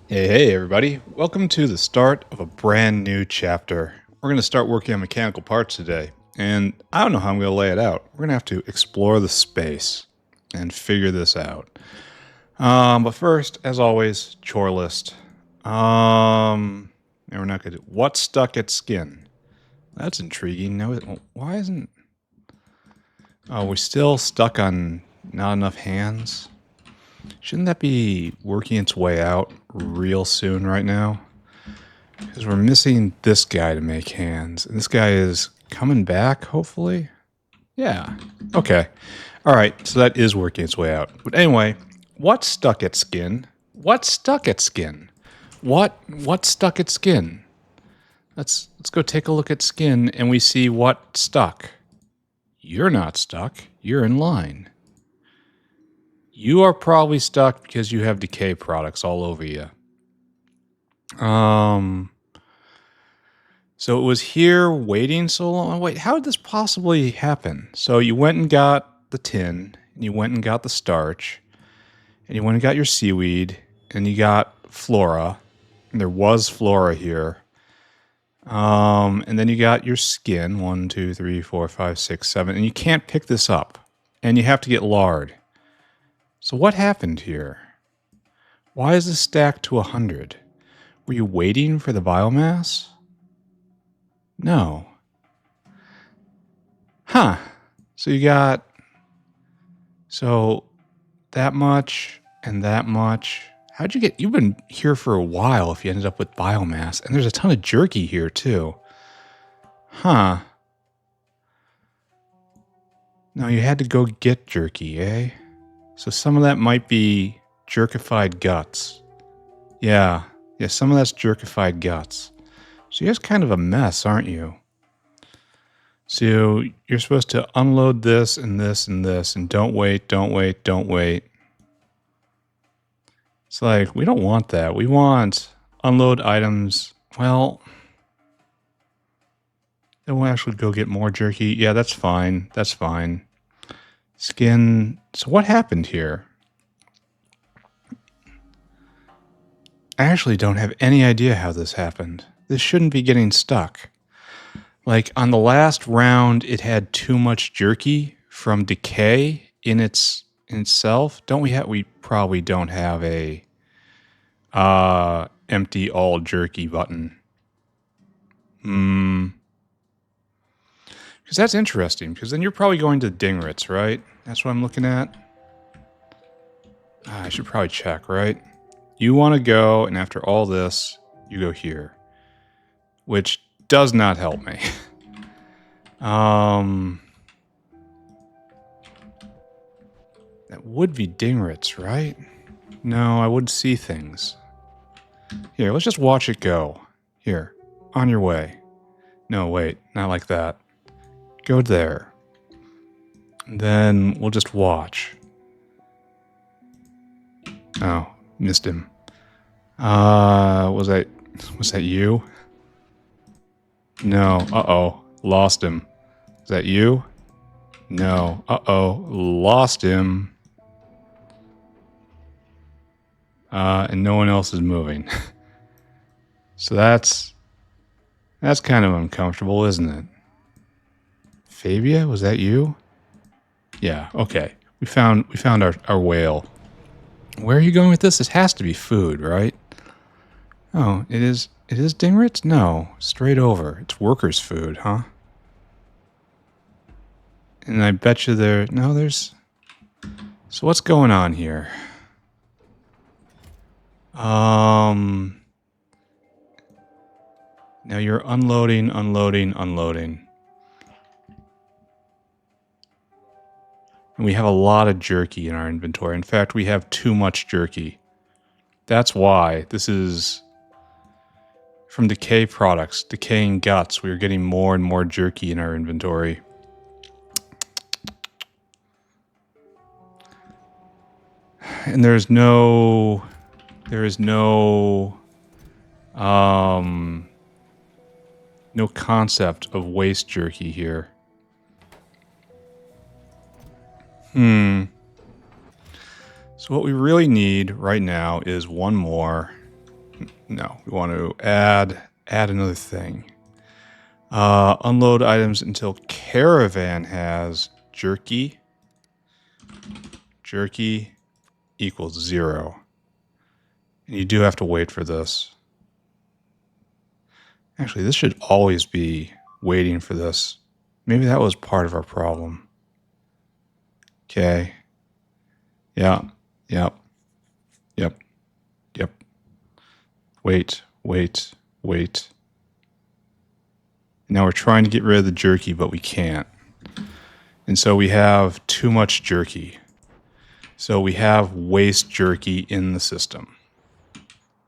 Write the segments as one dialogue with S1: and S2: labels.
S1: Hey, everybody. Welcome to the start of a brand new chapter. We're going to start working on mechanical parts today, and I don't know how I'm going to lay it out. We're going to have to explore the space and figure this out. But first, as always, chore list. And we're not going to do what stuck at skin. That's intriguing. No, why isn't... Oh, we're still stuck on not enough hands. Shouldn't that be working its way out real soon right now? Because we're missing this guy to make hands. And this guy is coming back, hopefully? Yeah. Okay. All right. So that is working its way out. But anyway, what stuck at skin? What stuck at skin? What stuck at skin? Let's go take a look at skin and we see what stuck. You're not stuck. You're in line. You are probably stuck because you have decay products all over you. So it was here waiting so long. Wait, how did this possibly happen? So you went and got the tin, and you went and got the starch, and you went and got your seaweed, and you got flora, and there was flora here. And then you got your skin, 1, 2, 3, 4, 5, 6, 7, and you can't pick this up, and you have to get lard. So what happened here? Why is this stacked to 100? Were you waiting for the biomass? No. Huh. So you got... So that much and that much. How'd you get... You've been here for a while if you ended up with biomass. And there's a ton of jerky here too. Huh. No, you had to go get jerky, eh? So some of that might be jerkified guts. Yeah, some of that's jerkified guts. So you're just kind of a mess, aren't you? So you're supposed to unload this and this and this, and don't wait, don't wait, don't wait. It's like, we don't want that. We want unload items. Well, then we'll actually go get more jerky. Yeah, that's fine. That's fine. Skin. So what happened here? I actually don't have any idea how this happened. This shouldn't be getting stuck. Like on the last round, it had too much jerky from decay in itself. We probably don't have a empty all jerky button. Because that's interesting. Because then you're probably going to Dingrits, right? That's what I'm looking at. I should probably check, right? You want to go, and after all this, you go here. Which does not help me. That would be Dingrits, right? No, I would see things. Here, let's just watch it go. Here, on your way. No, wait, not like that. Go there. And then we'll just watch. Oh, missed him. Was that you? No, uh-oh, lost him. Is that you? No, uh-oh, lost him. And no one else is moving. So that's kind of uncomfortable, isn't it? Fabia, was that you? Yeah, okay. We found our whale. Where are you going with this? This has to be food, right? Oh, it is Dingrits? No, straight over. It's workers' food, huh? And I bet you there's... So what's going on here? Now you're unloading. And we have a lot of jerky in our inventory. In fact, we have too much jerky. That's why this is from decay products, decaying guts. We are getting more and more jerky in our inventory. And there is no concept of waste jerky here. So what we really need right now is one more No, we want to add another thing. Unload items until caravan has jerky. Jerky equals 0. And you do have to wait for this. Actually, this should always be waiting for this. Maybe that was part of our problem. Okay. Yeah. Yep. Yep. Yep. Wait. Now we're trying to get rid of the jerky, but we can't. And so we have too much jerky. So we have waste jerky in the system.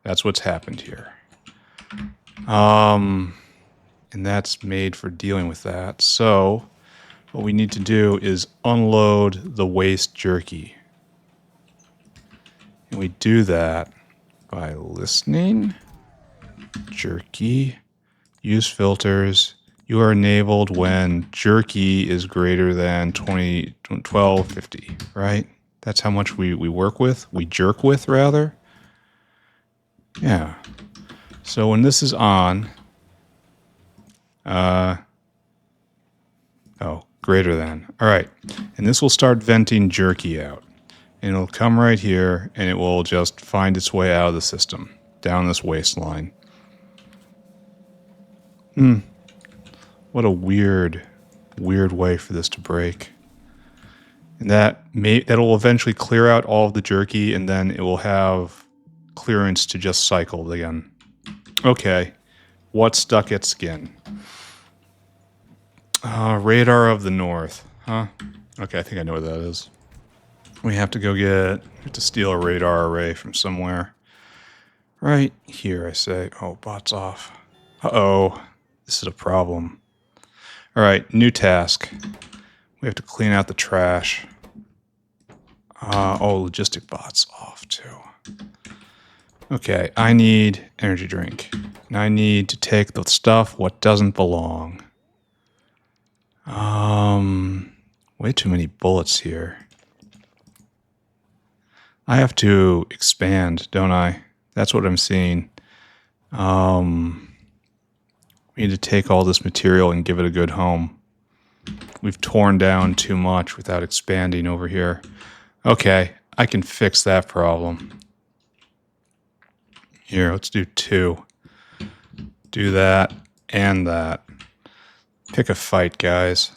S1: That's what's happened here. And that's made for dealing with that. So what we need to do is unload the waste jerky. And we do that by listening. Jerky. Use filters. You are enabled when jerky is greater than 1250, right? That's how much we work with. We jerk with, rather. Yeah. So when this is on, greater than. All right. And this will start venting jerky out. And it'll come right here, and it will just find its way out of the system, down this waistline. What a weird way for this to break. And that'll eventually clear out all of the jerky, and then it will have clearance to just cycle again. Okay, what's stuck at skin? Radar of the North, huh? Okay, I think I know where that is. We have to steal a radar array from somewhere. Right here, I say. Oh, bot's off. Uh-oh, this is a problem. All right, new task. We have to clean out the trash. Logistic bot's off too. Okay, I need energy drink. And I need to take the stuff what doesn't belong. Way too many bullets here. I have to expand, don't I? That's what I'm seeing. We need to take all this material and give it a good home. We've torn down too much without expanding over here. Okay, I can fix that problem. Here, let's do 2. Do that and that. Pick a fight, guys.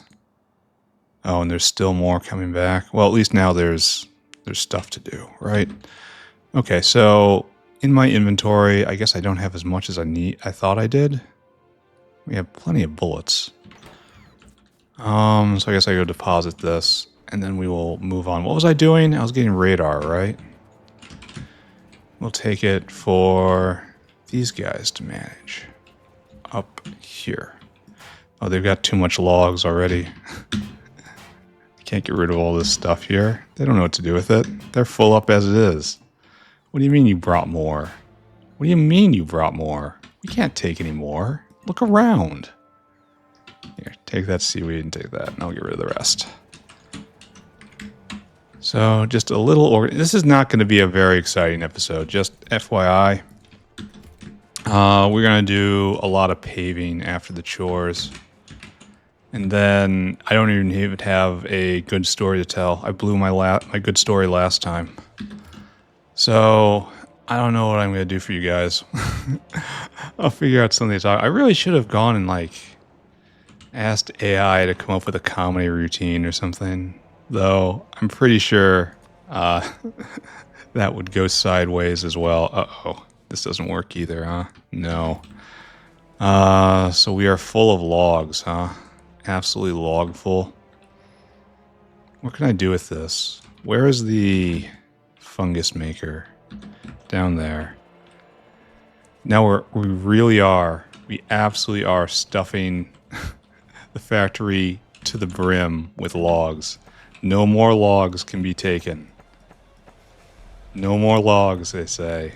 S1: Oh, and there's still more coming back. Well, at least now there's stuff to do, right? Okay, so in my inventory, I guess I don't have as much as I thought I did. We have plenty of bullets. So I guess I go deposit this, and then we will move on. What was I doing? I was getting radar, right? We'll take it for these guys to manage. Up here. Oh, they've got too much logs already. Can't get rid of all this stuff here. They don't know what to do with it. They're full up as it is. What do you mean you brought more? What do you mean you brought more? We can't take any more. Look around. Here, take that seaweed and take that, and I'll get rid of the rest. So, just a little... This is not going to be a very exciting episode, just FYI. We're going to do a lot of paving after the chores. And then, I don't even have a good story to tell. I blew my good story last time. So, I don't know what I'm going to do for you guys. I'll figure out something to talk. I really should have gone and, asked AI to come up with a comedy routine or something. Though, I'm pretty sure that would go sideways as well. Uh-oh. This doesn't work either, huh? No. So we are full of logs, huh? Absolutely log full. What can I do with this? Where is the fungus maker? Down there. Now we absolutely are stuffing the factory to the brim with logs. No more logs can be taken. No more logs, they say.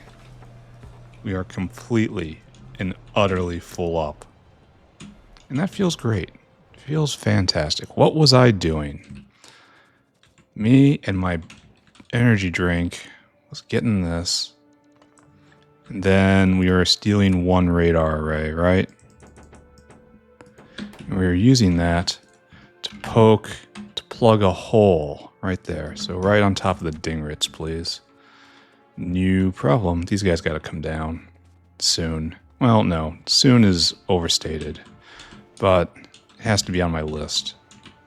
S1: We are completely and utterly full up. And that feels great. It feels fantastic. What was I doing? Me and my energy drink was getting this. And then we are stealing one radar array, right? And we are using that to plug a hole right there. So right on top of the dingrits, please. New problem. These guys got to come down soon. Well, no, soon is overstated, but it has to be on my list.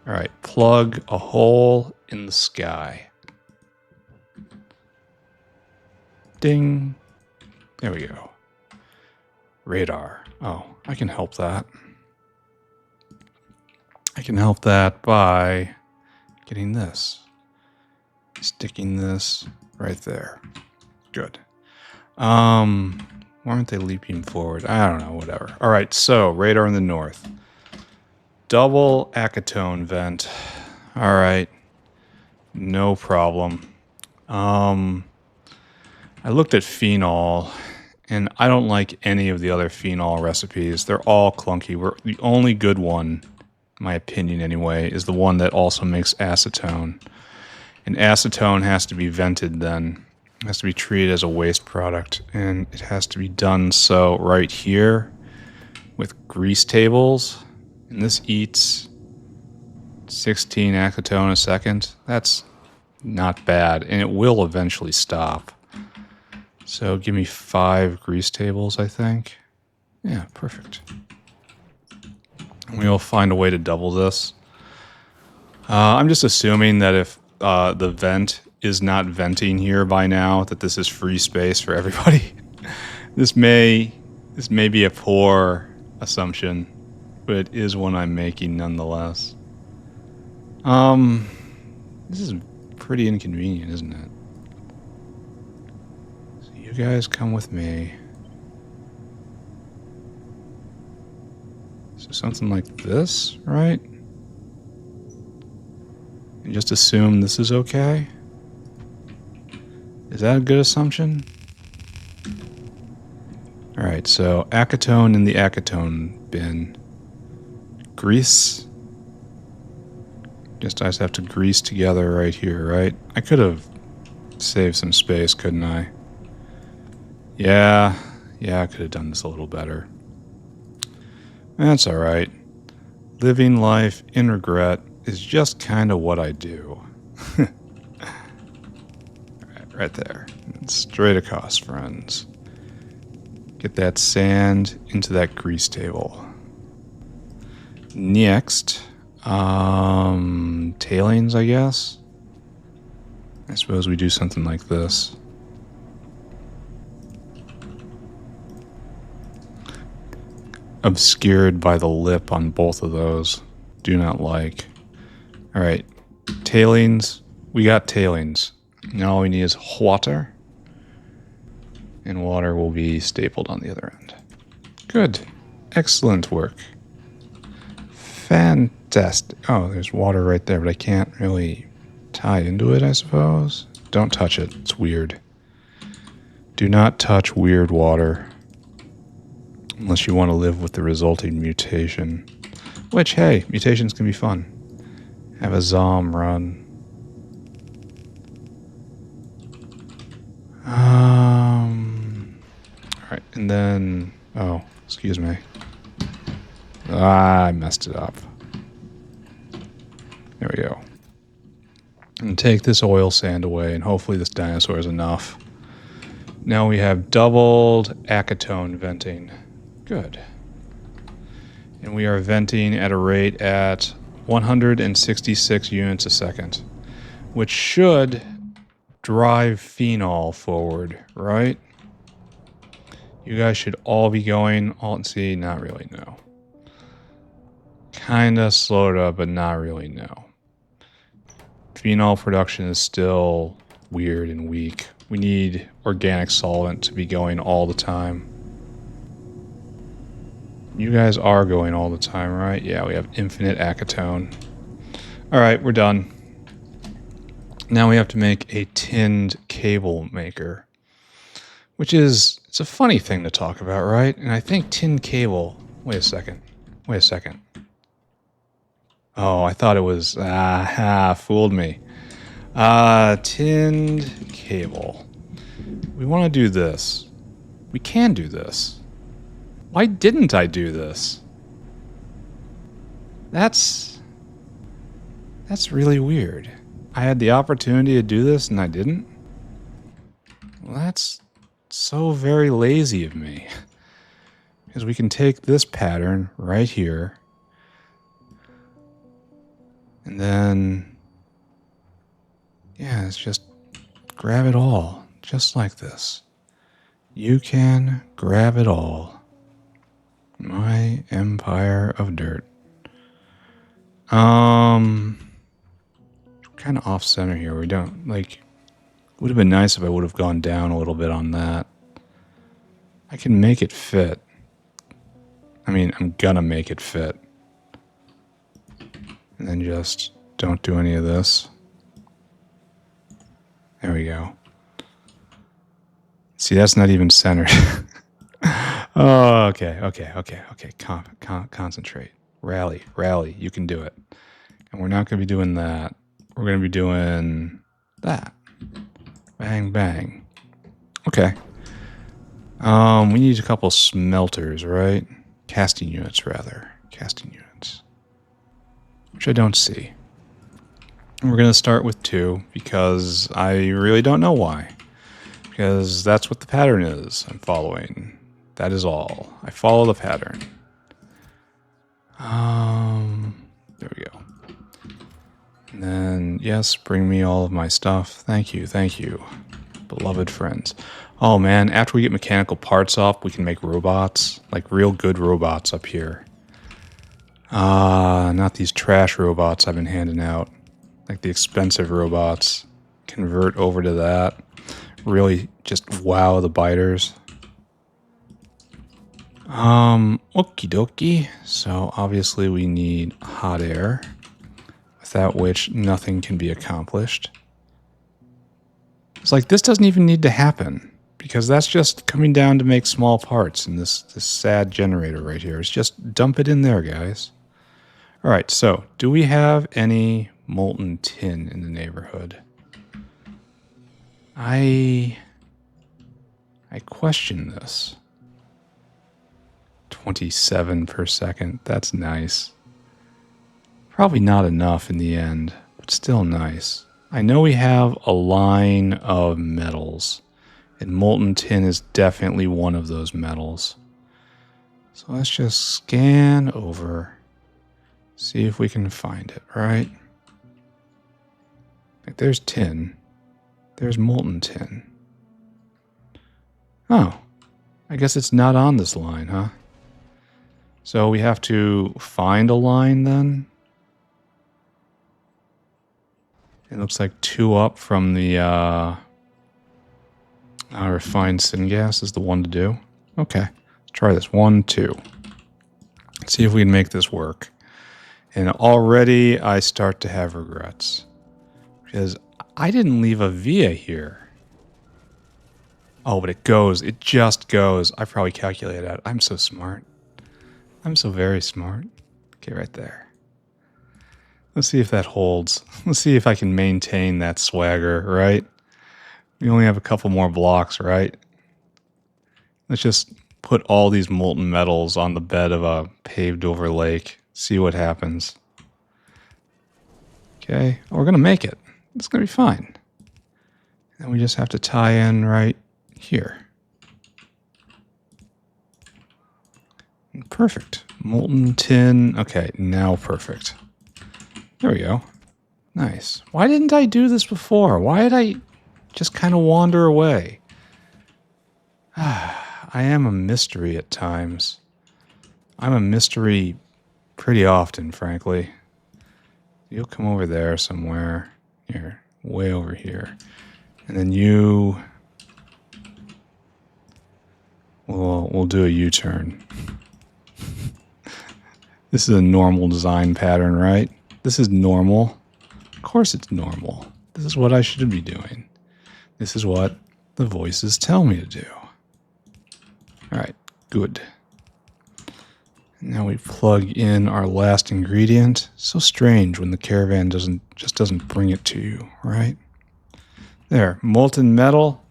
S1: All right, plug a hole in the sky. Ding. There we go. Radar. Oh, I can help that. I can help that by getting this. Sticking this right there. Good. Why aren't they leaping forward? I don't know, whatever. All right, so radar in the north. Double acetone vent. All right. No problem. I looked at phenol, and I don't like any of the other phenol recipes. They're all clunky. The only good one, in my opinion anyway, is the one that also makes acetone. And acetone has to be vented then. It has to be treated as a waste product, and it has to be done so right here with grease tables. And this eats 16 acetone a second. That's not bad, and it will eventually stop. So give me 5 grease tables, I think. Yeah, perfect. We'll find a way to double this. I'm just assuming that if the vent is not venting here by now, that this is free space for everybody. This may be a poor assumption, but it is one I'm making nonetheless. This is pretty inconvenient, isn't it? So you guys come with me. So something like this, right? And just assume this is okay? Is that a good assumption? Alright, so acetone in the acetone bin. Grease. Just I just have to grease together right here, right? I could have saved some space, couldn't I? Yeah, I could have done this a little better. That's alright. Living life in regret is just kind of what I do. Right there. Straight across, friends. Get that sand into that grease table. Next, tailings, I guess. I suppose we do something like this. Obscured by the lip on both of those. Do not like. Alright, tailings. We got tailings. Now all we need is water. And water will be stapled on the other end. Good. Excellent work. Fantastic. Oh, there's water right there, but I can't really tie into it, I suppose. Don't touch it. It's weird. Do not touch weird water. Unless you want to live with the resulting mutation. Which, hey, mutations can be fun. Have a zom run. Alright, and then... Oh, excuse me. I messed it up. There we go. And take this oil sand away, and hopefully this dinosaur is enough. Now we have doubled acetone venting. Good. And we are venting at a rate at 166 units a second, which should drive phenol forward, right? You guys should all be going, see, not really, no. Kinda slowed up, but not really, no. Phenol production is still weird and weak. We need organic solvent to be going all the time. You guys are going all the time, right? Yeah, we have infinite acetone. Alright, we're done. Now we have to make a tinned cable maker. Which is, it's a funny thing to talk about, right? And I think tinned cable... Wait a second. Oh, I thought it was... fooled me. Tinned cable. We want to do this. We can do this. Why didn't I do this? That's really weird. I had the opportunity to do this and I didn't? Well, that's so very lazy of me. Because we can take this pattern right here. And then, yeah, let's just grab it all. Just like this. You can grab it all. My empire of dirt. Kind of off center here. We don't, like, would have been nice if I would have gone down a little bit on that. I can make it fit. I mean, I'm gonna make it fit. And then just don't do any of this. There we go. See, that's not even centered. Oh, okay. Concentrate. Rally. You can do it. And we're not going to be doing that. We're going to be doing that. Bang, bang. Okay. We need a couple smelters, right? Casting units, rather. Casting units. Which I don't see. And we're going to start with 2 because I really don't know why. Because that's what the pattern is I'm following. That is all. I follow the pattern. There we go. And then, yes, bring me all of my stuff. Thank you. Beloved friends. Oh man, after we get mechanical parts off, we can make robots. Like real good robots up here. Not these trash robots I've been handing out. Like the expensive robots. Convert over to that. Really just wow the biters. Okie dokie. So obviously we need hot air, without which nothing can be accomplished. It's like this doesn't even need to happen because that's just coming down to make small parts in this sad generator right here. It's just dump it in there, guys. All right. So do we have any molten tin in the neighborhood? I question this. 27 per second. That's nice. Probably not enough in the end, but still nice. I know we have a line of metals, and molten tin is definitely one of those metals. So let's just scan over, see if we can find it, right? Like there's tin. There's molten tin. Oh, I guess it's not on this line, huh? So we have to find a line then? It looks like 2 up from the refined syngas is the one to do. Okay, let's try this. 1, 2. Let's see if we can make this work. And already I start to have regrets. Because I didn't leave a via here. Oh, but it goes. It just goes. I probably calculated that. I'm so smart. I'm so very smart. Okay, right there. Let's see if that holds. Let's see if I can maintain that swagger, right? We only have a couple more blocks, right? Let's just put all these molten metals on the bed of a paved over lake. See what happens. Okay, we're going to make it. It's going to be fine. And we just have to tie in right here. Perfect. Molten tin. Okay, now perfect. There we go. Nice. Why didn't I do this before? Why did I just kind of wander away? I am a mystery at times. I'm a mystery pretty often, frankly. You'll come over there somewhere. Here, way over here. And then you... We'll do a U-turn. This is a normal design pattern, right? This is normal. Of course it's normal. This is what I should be doing. This is what the voices tell me to do. All right, good. Now we plug in our last ingredient. So strange when the caravan just doesn't bring it to you, right? There, molten metal.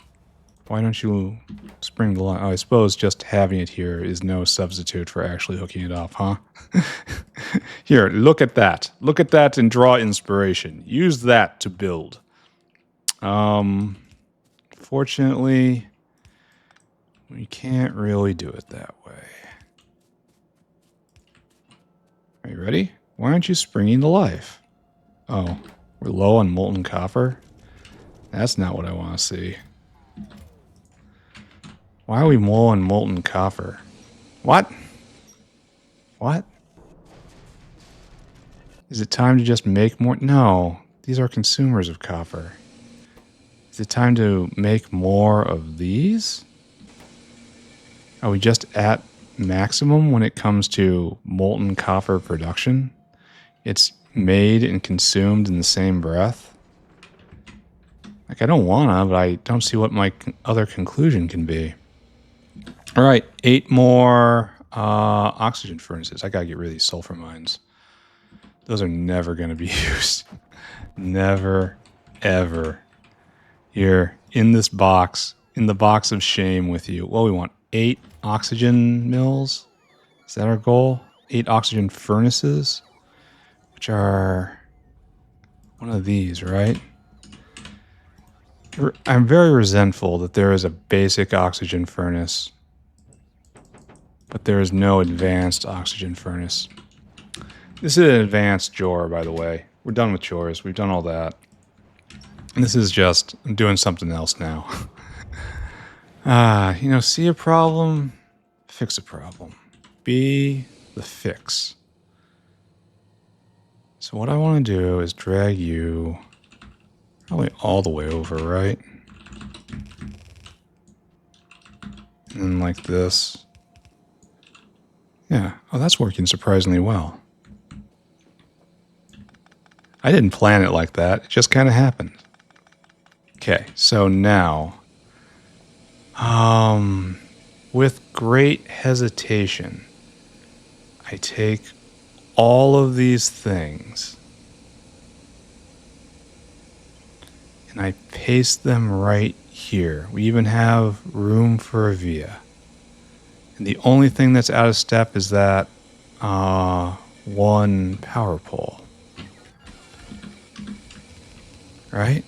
S1: Why don't you spring the line? Oh, I suppose just having it here is no substitute for actually hooking it up, huh? Here, look at that. Look at that and draw inspiration. Use that to build. Fortunately, we can't really do it that way. Are you ready? Why aren't you springing to life? Oh, we're low on molten copper? That's not what I want to see. Why are we low on molten copper? What? What? Is it time to just make more? No, these are consumers of copper. Is it time to make more of these? Are we just at maximum when it comes to molten copper production? It's made and consumed in the same breath? Like, I don't wanna, but I don't see what my other conclusion can be. All right, 8 more oxygen furnaces. I gotta get rid of these sulfur mines. Those are never gonna be used. Never, ever. Here, in this box, in the box of shame with you. Well, we want 8 oxygen mills. Is that our goal? 8 oxygen furnaces, which are one of these, right? I'm very resentful that there is a basic oxygen furnace, but there is no advanced oxygen furnace. This is an advanced chore, by the way. We're done with chores. We've done all that. And this is just, I'm doing something else now. See a problem, fix a problem. Be the fix. So what I want to do is drag you probably all the way over, right? And then like this. Yeah. Oh, that's working surprisingly well. I didn't plan it like that. It just kind of happened. Okay, so now, with great hesitation, I take all of these things and I paste them right here. We even have room for a via. And the only thing that's out of step is that one power pole. Right?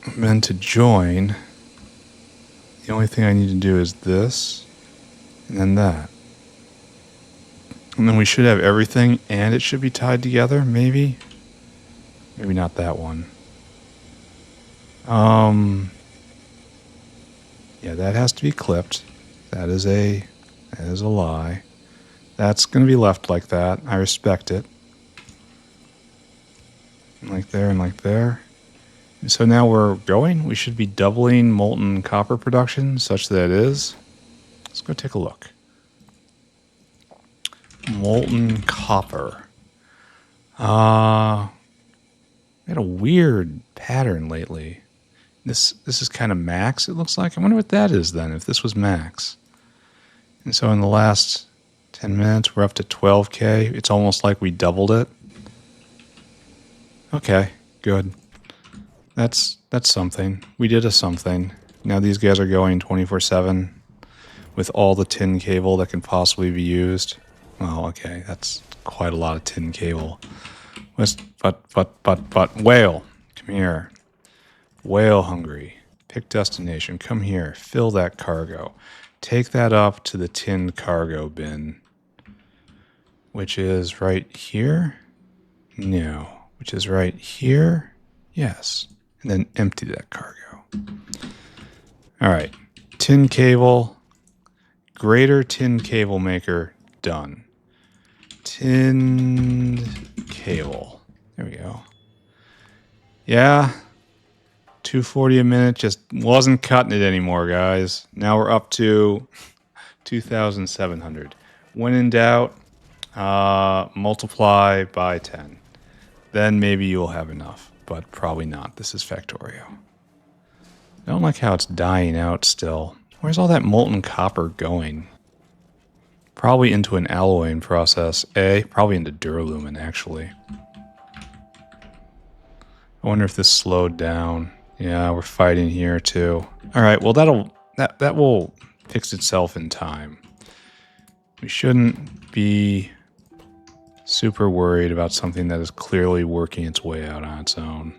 S1: And then to join, the only thing I need to do is this, and then that. And then we should have everything, and it should be tied together, maybe? Maybe not that one. Yeah, that has to be clipped. That is a lie. That's going to be left like that. I respect it. Like there and like there. So now we're going. We should be doubling molten copper production such that it is. Let's go take a look. Molten copper. We had a weird pattern lately. This is kind of max, it looks like. I wonder what that is then, if this was max. And so in the last 10 minutes, we're up to 12K. It's almost like we doubled it. Okay, good. That's something. We did a something. Now these guys are going 24/7 with all the tin cable that can possibly be used. Well, okay, that's quite a lot of tin cable. But whale, come here. Whale hungry. Pick destination. Come here. Fill that cargo. Take that up to the tin cargo bin. Which is right here? No. Which is right here? Yes. And then empty that cargo. All right. Tin cable. Greater tin cable maker. Done. Tin cable. There we go. Yeah. 240 a minute just wasn't cutting it anymore, guys. Now we're up to 2,700. When in doubt, multiply by 10. Then maybe you'll have enough, but probably not. This is Factorio. I don't like how it's dying out still. Where's all that molten copper going? Probably into an alloying process. Probably into duralumin, actually. I wonder if this slowed down. Yeah, we're fighting here too. All right, well that will fix itself in time. We shouldn't be super worried about something that is clearly working its way out on its own.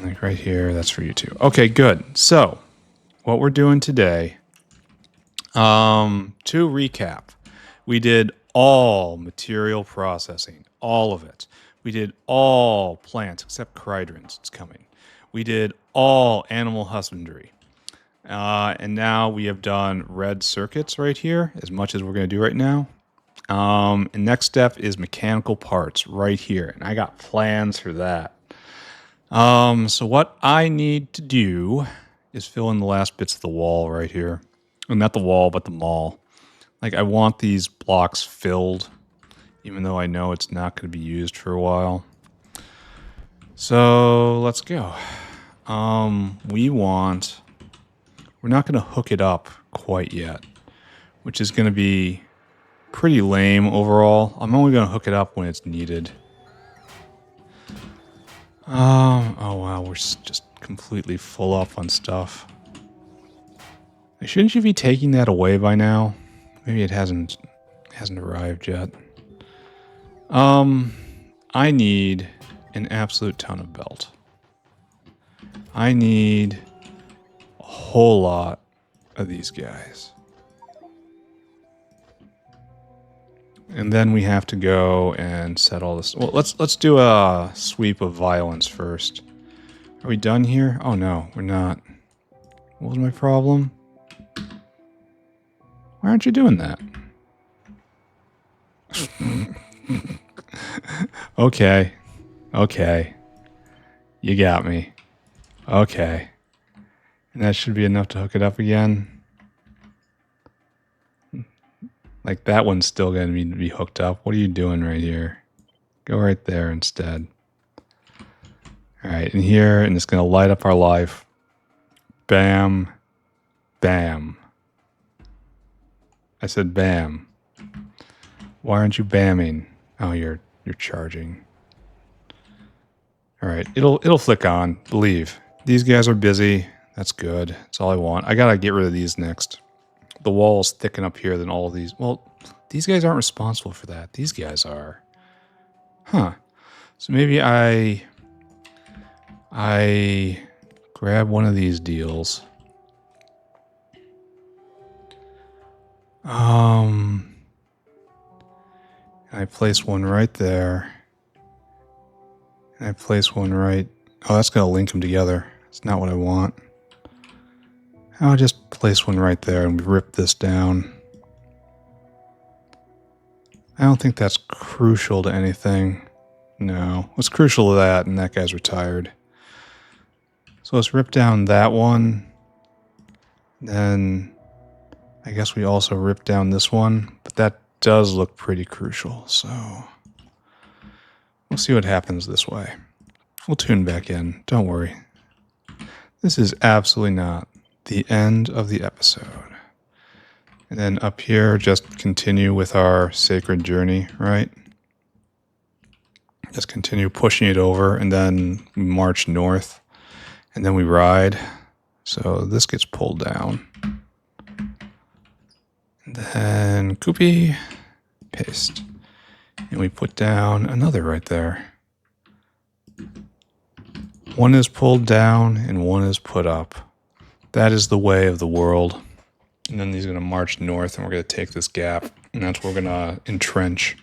S1: Like right here, that's for you too. Okay, good. So, what we're doing today, to recap, we did all material processing, all of it. We did all plants except chrydrans, it's coming. We did all animal husbandry. And now we have done red circuits right here, as much as we're going to do right now. And next step is mechanical parts right here. And I got plans for that. So what I need to do is fill in the last bits of the wall right here. Well, not the wall, but the mall. Like, I want these blocks filled, even though I know it's not going to be used for a while. So let's go. We're not going to hook it up quite yet, which is going to be pretty lame overall. I'm only going to hook it up when it's needed. Oh wow, we're just completely full up on stuff. Shouldn't you be taking that away by now? Maybe it hasn't arrived yet. I need an absolute ton of belt. I need a whole lot of these guys. And then we have to go and set all this. Well, let's do a sweep of violence first. Are we done here? Oh no, we're not. What was my problem? Why aren't you doing that? Okay. Okay. You got me. Okay. And that should be enough to hook it up again. Like, that one's still going to need to be hooked up. What are you doing right here? Go right there instead. Alright, and here, and it's going to light up our life. Bam. Bam. I said bam. Why aren't you bamming? Oh, you're charging. Alright, it'll flick on. Believe. These guys are busy. That's good. That's all I want. I gotta get rid of these next. The wall's thicker up here than all of these. Well, these guys aren't responsible for that. These guys are. Huh. So maybe I grab one of these deals. I place one right there. And I place one right. Oh, that's gonna link them together. It's not what I want. I'll just place one right there and rip this down. I don't think that's crucial to anything. No. What's crucial to that, and that guy's retired. So let's rip down that one. Then I guess we also rip down this one, but that does look pretty crucial, so we'll see what happens this way. We'll tune back in. Don't worry. This is absolutely not the end of the episode. And then up here, just continue with our sacred journey, right? Just continue pushing it over, and then we march north, and then we ride. So this gets pulled down. And then copy, paste. And we put down another right there. One is pulled down and one is put up. That is the way of the world. And then he's going to march north, and we're going to take this gap, and that's where we're going to entrench.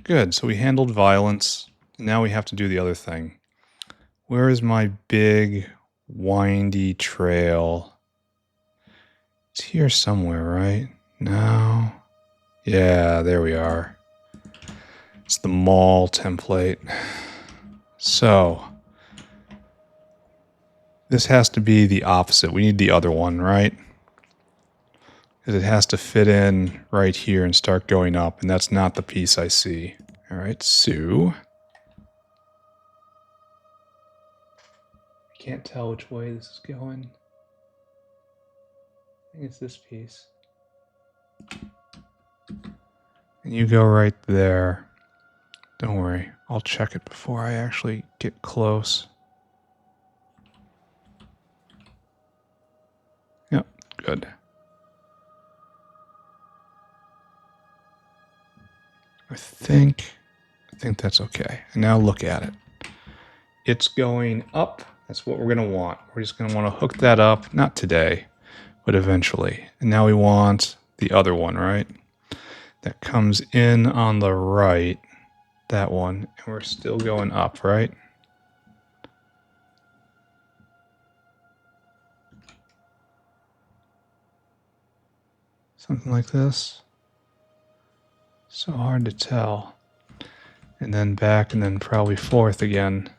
S1: Good. So we handled violence. Now we have to do the other thing. Where is my big, windy trail? It's here somewhere, right? No. Yeah, there we are. It's the mall template. So this has to be the opposite. We need the other one, right? Because it has to fit in right here and start going up, and that's not the piece I see. All right, so I can't tell which way this is going. I think it's this piece. And you go right there. Don't worry. I'll check it before I actually get close. Yep, good. I think that's okay. And now look at it. It's going up. That's what we're going to want. We're just going to want to hook that up. Not today, but eventually. And now we want the other one, right? That comes in on the right. That one. And we're still going up, right? Something like this. So hard to tell. And then back, and then probably forth again.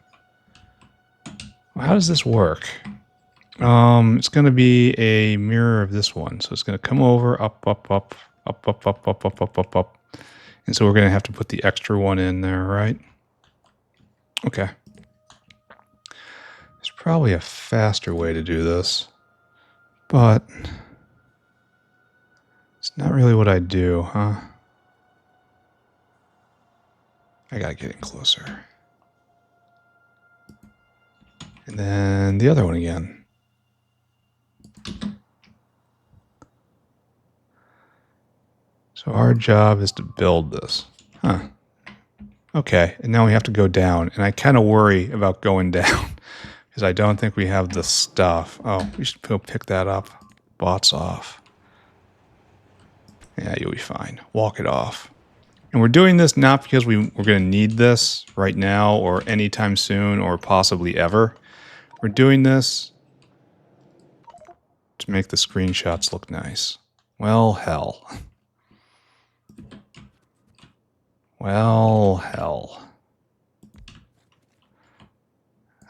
S1: Well, how does this work? It's going to be a mirror of this one. So it's going to come over, up, up, up, up, up, up, up, up, up, up, up. And so we're going to have to put the extra one in there, right? Okay. There's probably a faster way to do this, but it's not really what I do, huh? I gotta get in closer. And then the other one again. So our job is to build this. Huh. Okay, and now we have to go down. And I kind of worry about going down because I don't think we have the stuff. Oh, we should go pick that up. Bots off. Yeah, you'll be fine. Walk it off. And we're doing this not because we're going to need this right now or anytime soon or possibly ever. We're doing this to make the screenshots look nice. Well, hell. Well, hell. I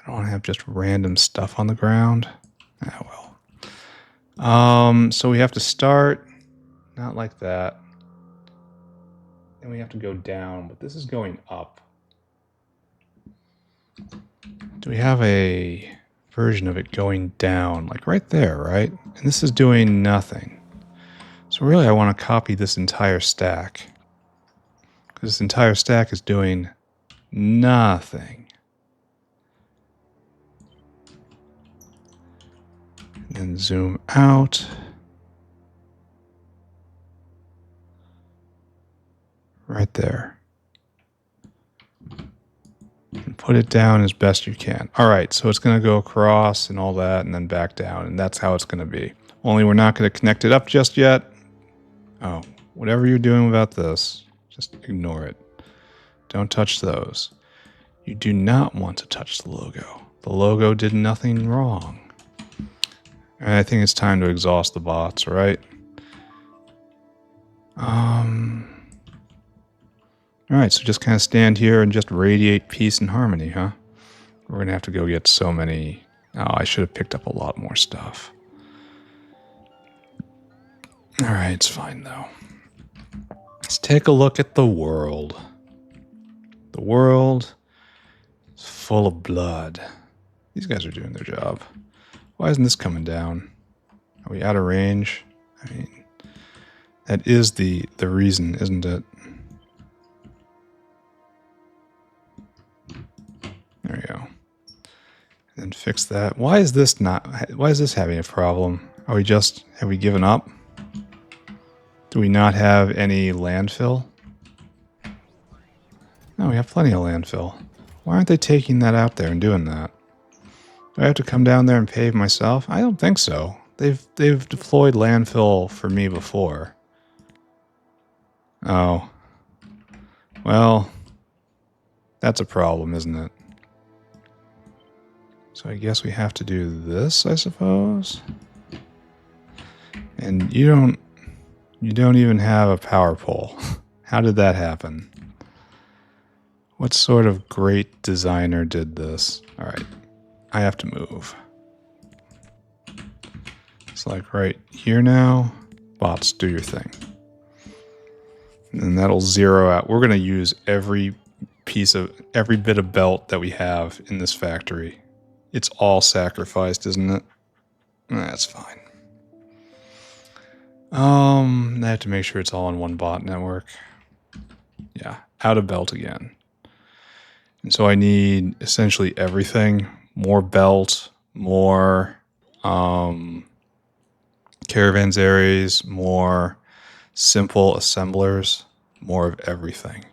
S1: don't want to have just random stuff on the ground. Ah, well. So we have to start not like that. Then we have to go down, but this is going up. Do we have a version of it going down? Like right there, right? And this is doing nothing. So really I want to copy this entire stack. Because this entire stack is doing nothing. And then zoom out. Right there. And put it down as best you can. All right, so it's going to go across and all that and then back down. And that's how it's going to be. Only we're not going to connect it up just yet. Oh, whatever you're doing about this, just ignore it. Don't touch those. You do not want to touch the logo. The logo did nothing wrong. And I think it's time to exhaust the bots, right? Alright, so just kind of stand here and just radiate peace and harmony, huh? We're going to have to go get so many... Oh, I should have picked up a lot more stuff. Alright, it's fine though. Let's take a look at the world. The world is full of blood. These guys are doing their job. Why isn't this coming down? Are we out of range? I mean, that is the reason, isn't it? There we go. And then fix that. Why is this having a problem? Have we given up? Do we not have any landfill? No, we have plenty of landfill. Why aren't they taking that out there and doing that? Do I have to come down there and pave myself? I don't think so. They've deployed landfill for me before. Oh. Well, that's a problem, isn't it? So I guess we have to do this, I suppose. And you don't even have a power pole. How did that happen? What sort of great designer did this? All right, I have to move. It's like right here now. Bots, do your thing. And then that'll zero out. We're going to use every bit of belt that we have in this factory. It's all sacrificed, isn't it? That's fine. I have to make sure it's all on one bot network. Yeah, out of belt again. And so I need essentially everything. More belt, more caravanserais, more simple assemblers, more of everything.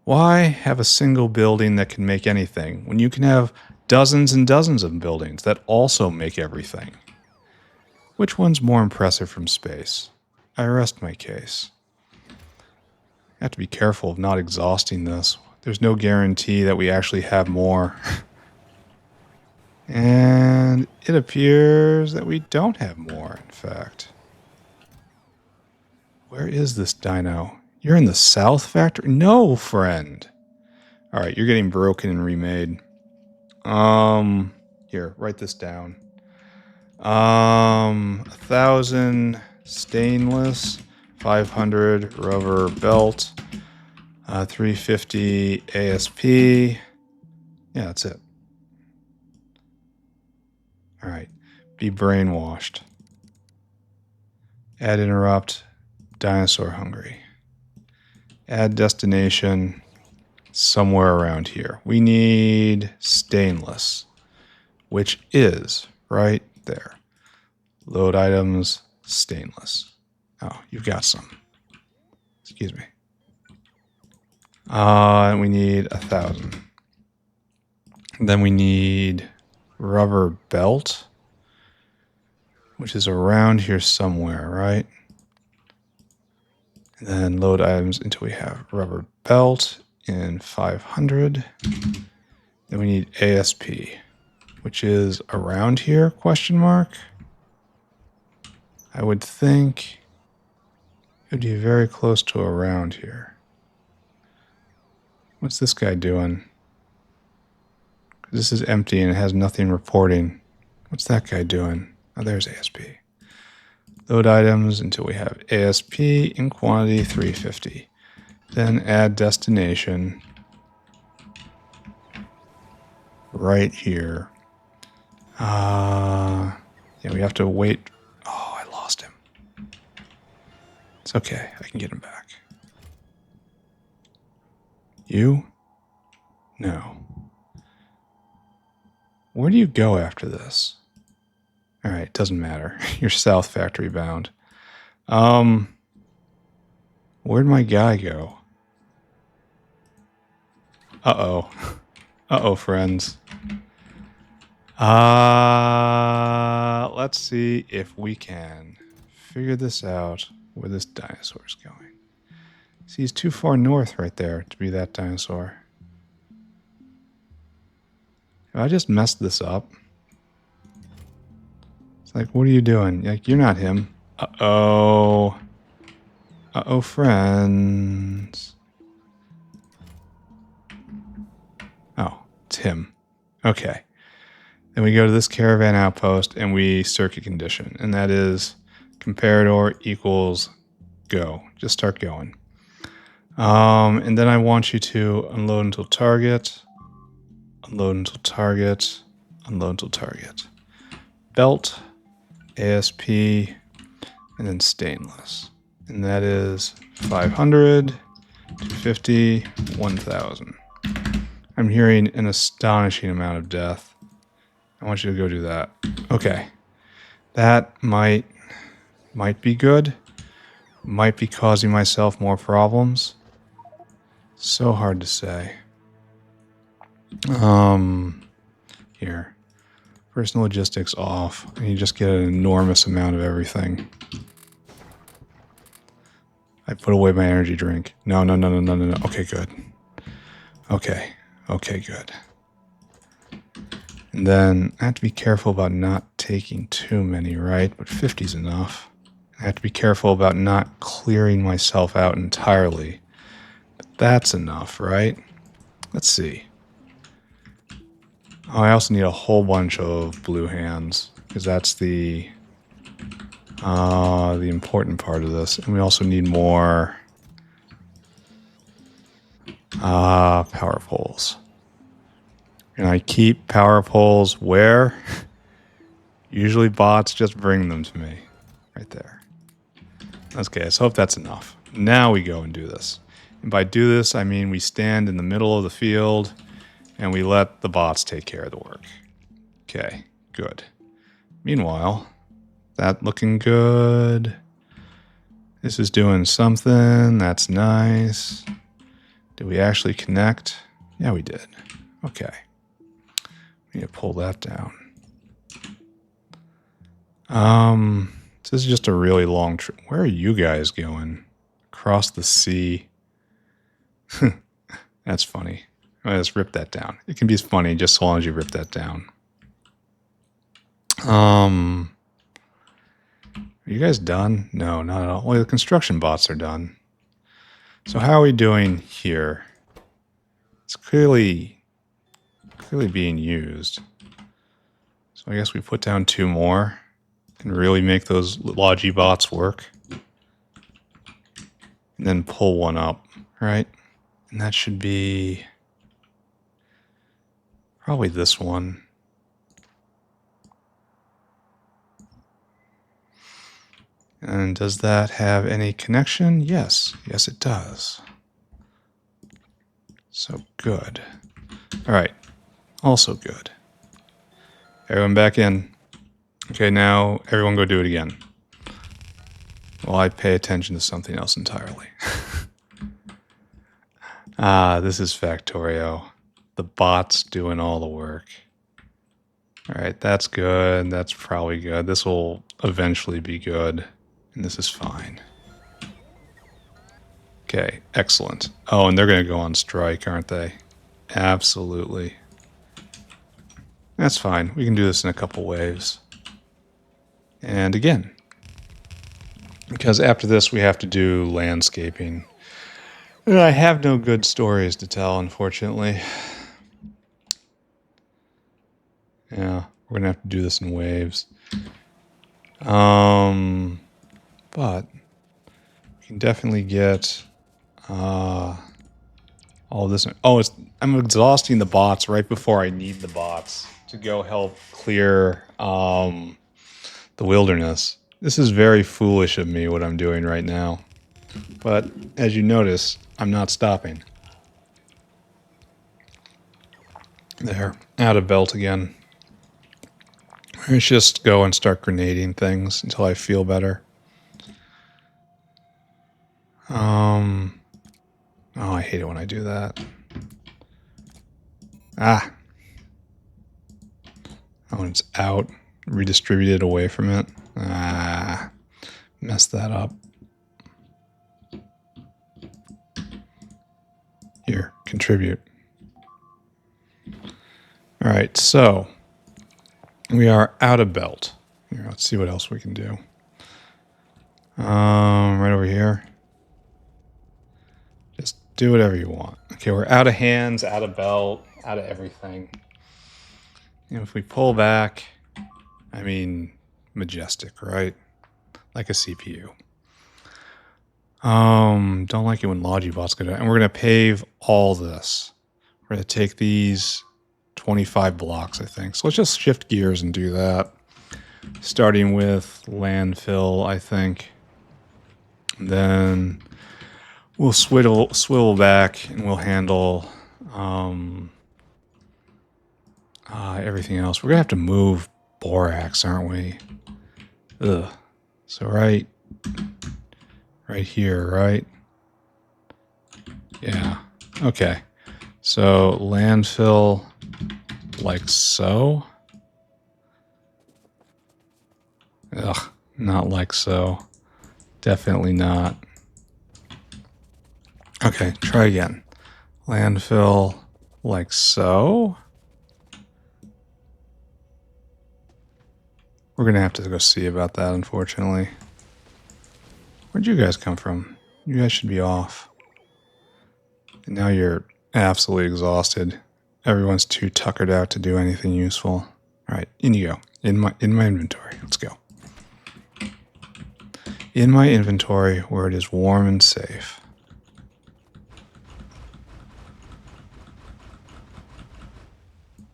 S1: Why have a single building that can make anything when you can have dozens and dozens of buildings that also make everything? Which one's more impressive from space? I rest my case. I have to be careful of not exhausting this. There's no guarantee that we actually have more. And it appears that we don't have more, in fact. Where is this dino? You're in the South Factory? No, friend. All right, you're getting broken and remade. Here, write this down. 1,000 stainless, 500 rubber belt, 350 ASP. Yeah, that's it. All right, be brainwashed. Add interrupt, dinosaur hungry. Add destination somewhere around here. We need stainless, which is right there. Load items, stainless. Oh, you've got some. Excuse me. And we need 1,000. Then we need rubber belt, which is around here somewhere, right? And then load items until we have rubber belt in 500. Then we need ASP, which is around here, question mark. I would think it would be very close to around here. What's this guy doing? This is empty and it has nothing reporting. What's that guy doing? Oh, there's ASP. Load items until we have ASP in quantity 350. Then add destination right here. Yeah, we have to wait. Oh, I lost him. It's okay. I can get him back. You? No. Where do you go after this? All right, doesn't matter. You're South Factory bound. Where'd my guy go? Uh-oh. Uh-oh, friends. Let's see if we can figure this out where this dinosaur is going. See, he's too far north right there to be that dinosaur. Have I just messed this up? It's like, what are you doing? Like, you're not him. Uh-oh. Uh-oh, friends. Oh, it's him. Okay. Then we go to this caravan outpost and we circuit condition. And that is comparator equals go. Just start going. And then I want you to unload until target. Unload until target. Unload until target. Belt. ASP. And then stainless. And that is 500, 250, 1,000. I'm hearing an astonishing amount of death. I want you to go do that. Okay. That might be good. Might be causing myself more problems. So hard to say. Here. Personal logistics off. And you just get an enormous amount of everything. I put away my energy drink. No. Okay, good. Okay, good. And then I have to be careful about not taking too many, right? But 50's enough. I have to be careful about not clearing myself out entirely. But that's enough, right? Let's see. Oh, I also need a whole bunch of blue hands because that's the important part of this. And we also need more power poles. And I keep power poles where? Usually bots just bring them to me. Right there. Okay, so hope that's enough. Now we go and do this. And by do this, I mean we stand in the middle of the field and we let the bots take care of the work. Okay, good. Meanwhile, that looking good. This is doing something. That's nice. Did we actually connect? Yeah, we did. Okay. We need to pull that down. This is just a really long trip. Where are you guys going? Across the sea. That's funny. Let's rip that down. It can be funny just so long as you rip that down. Are you guys done? No, not at all. Well, the construction bots are done. So how are we doing here? It's clearly being used. So I guess we put down 2 more and really make those Logi bots work. And then pull one up, right? And that should be probably this one. And does that have any connection? Yes. Yes, it does. So good. All right. Also good. Everyone back in. Okay, now everyone go do it again. While I pay attention to something else entirely. This is Factorio. The bot's doing all the work. All right, that's good. That's probably good. This will eventually be good. And this is fine. Okay, excellent. Oh, and they're going to go on strike, aren't they? Absolutely. That's fine. We can do this in a couple waves. And again, because after this we have to do landscaping. And I have no good stories to tell, unfortunately. Yeah, we're going to have to do this in waves. But we can definitely get all this. Oh, I'm exhausting the bots right before I need the bots to go help clear the wilderness. This is very foolish of me, what I'm doing right now. But as you notice, I'm not stopping. There, out of belt again. Let's just go and start grenading things until I feel better. Oh, I hate it when I do that. Oh, when it's out, redistributed away from it. Messed that up. Here, contribute. All right, so we are out of belt. Here, let's see what else we can do. Right over here. Just do whatever you want. Okay, we're out of hands, out of belt, out of everything. And if we pull back, I mean, majestic, right? Like a CPU. Don't like it when Logibots go down. And we're going to pave all this. We're going to take these 25 blocks, I think. So let's just shift gears and do that. Starting with landfill, I think. And then we'll swivel back and we'll handle everything else. We're going to have to move borax, aren't we? Ugh. So right here, right? Yeah. Okay. So landfill like so. Ugh, not like so. Definitely not. Okay, try again. Landfill like so. We're going to have to go see about that, unfortunately. Where'd you guys come from? You guys should be off. And now you're absolutely exhausted. Everyone's too tuckered out to do anything useful. All right, in you go. In my inventory. Let's go. In my inventory where it is warm and safe.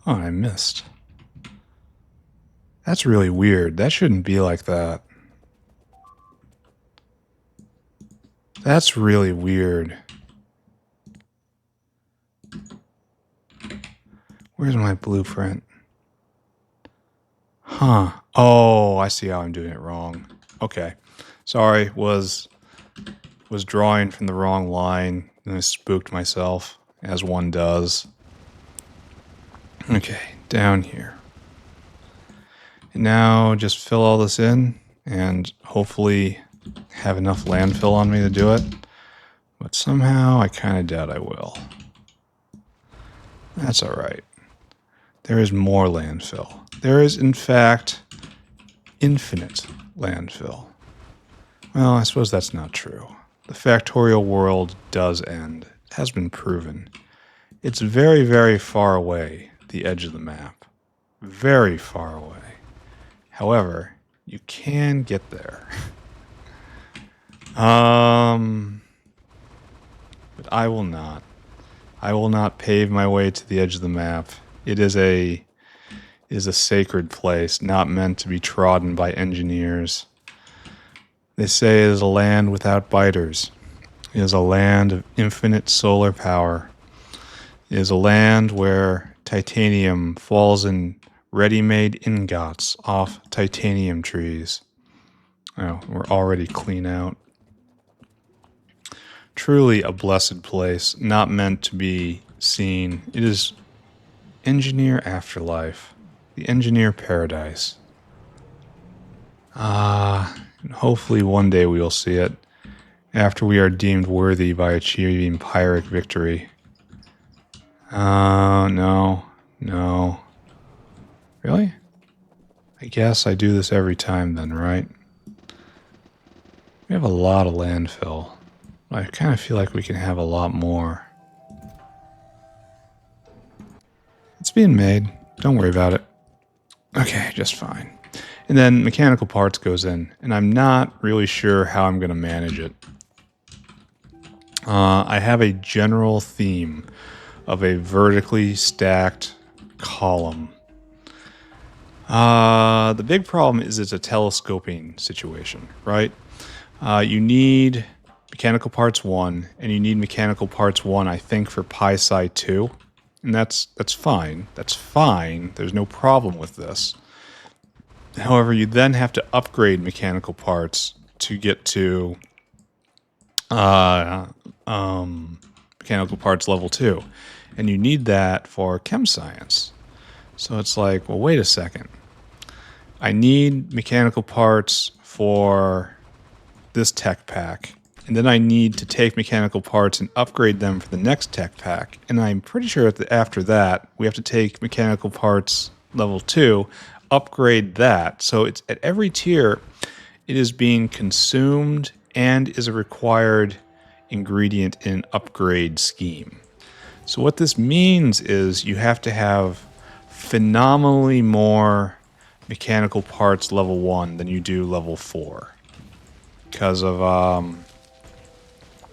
S1: Oh, I missed. That's really weird. That shouldn't be like that. That's really weird. Where's my blueprint? Huh. Oh, I see how I'm doing it wrong. Okay. Sorry, was drawing from the wrong line and I spooked myself, as one does. Okay, down here. And now just fill all this in and hopefully have enough landfill on me to do it. But somehow I kind of doubt I will. That's alright. There is more landfill. There is, in fact, infinite landfill. Well, I suppose that's not true. The Factorio world does end. It has been proven. It's very, very far away, the edge of the map. Very far away. However, you can get there. But I will not. I will not pave my way to the edge of the map. It is a sacred place, not meant to be trodden by engineers. They say it is a land without biters. It is a land of infinite solar power. It is a land where titanium falls in ready-made ingots off titanium trees. Oh, we're already clean out. Truly a blessed place, not meant to be seen. It is engineer afterlife, the engineer paradise. Hopefully one day we will see it, after we are deemed worthy by achieving Pyrrhic victory. No. Really? I guess I do this every time then, right? We have a lot of landfill. I kind of feel like we can have a lot more. It's being made. Don't worry about it. Okay, just fine. And then mechanical parts goes in, and I'm not really sure how I'm going to manage it. I have a general theme of a vertically stacked column. The big problem is it's a telescoping situation, right? You need mechanical parts 1, and you need mechanical parts 1, I think, for Pi-Sci 2. And that's fine. That's fine. There's no problem with this. However, you then have to upgrade mechanical parts to get to mechanical parts level 2. And you need that for chem science. So it's like, well, wait a second. I need mechanical parts for this tech pack. And then I need to take mechanical parts and upgrade them for the next tech pack. And I'm pretty sure that after that, we have to take mechanical parts level 2, upgrade that. So it's at every tier, it is being consumed and is a required ingredient in an upgrade scheme. So what this means is you have to have phenomenally more mechanical parts level 1 than you do level 4. Because of,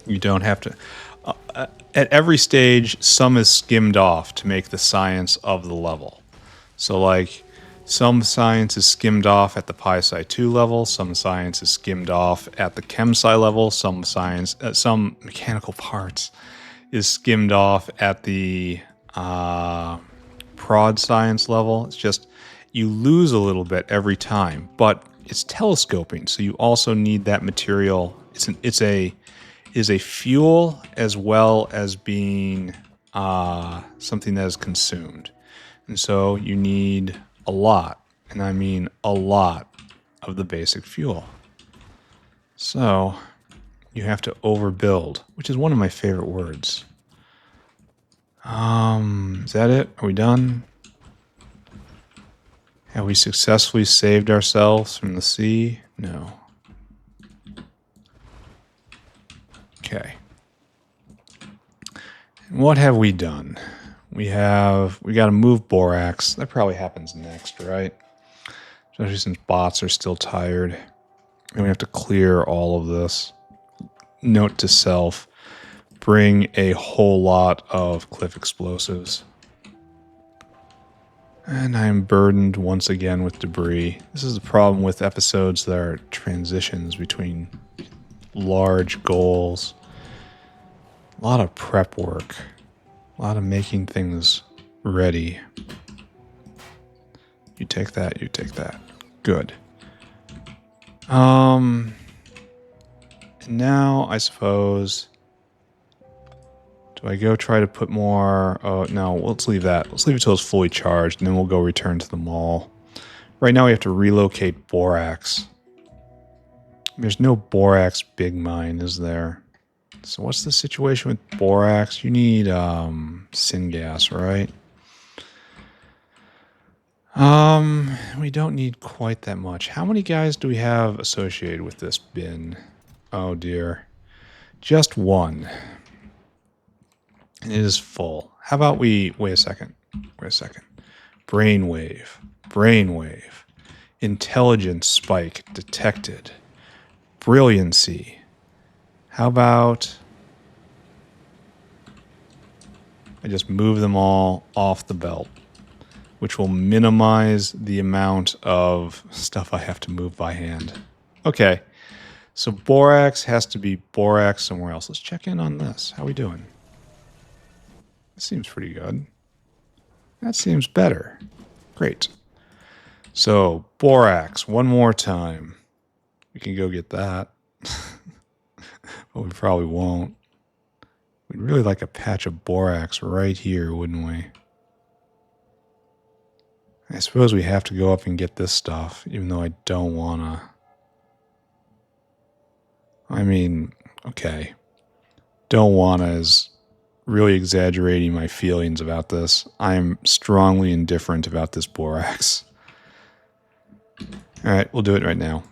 S1: you don't have to... at every stage, some is skimmed off to make the science of the level. So, like, some science is skimmed off at the Pi-Sci 2 level, some science is skimmed off at the Chem-Sci level, some science, some mechanical parts is skimmed off at the prod science level. It's just, you lose a little bit every time, but it's telescoping, so you also need that material. It's a fuel as well as being something that is consumed. And so you need a lot, and I mean a lot, of the basic fuel. So you have to overbuild, which is one of my favorite words. Is that it? Are we done? Have we successfully saved ourselves from the sea? No. Okay. What have we done? We got to move borax. That probably happens next, right? Especially since bots are still tired. And we have to clear all of this. Note to self, bring a whole lot of cliff explosives. And I'm burdened once again with debris. This is the problem with episodes that are transitions between large goals. A lot of prep work. A lot of making things ready. You take that, you take that. Good. And now I suppose, do I go try to put more? Oh, no, let's leave that. Let's leave it till it's fully charged, and then we'll go return to the mall. Right now we have to relocate borax. There's no borax big mine, is there? So what's the situation with borax? You need syngas, right? We don't need quite that much. How many guys do we have associated with this bin? Oh dear. Just one. And it is full. How about we... Wait a second. Brainwave. Intelligence spike detected. Brilliancy. How about... I just move them all off the belt, which will minimize the amount of stuff I have to move by hand. Okay. So borax has to be borax somewhere else. Let's check in on this. How we doing? That seems pretty good. That seems better. Great. So borax, one more time. We can go get that. But we probably won't. We'd really like a patch of borax right here, wouldn't we? I suppose we have to go up and get this stuff, even though I don't wanna. I mean, okay. Don't wanna is really exaggerating my feelings about this. I'm strongly indifferent about this borax. Alright, we'll do it right now.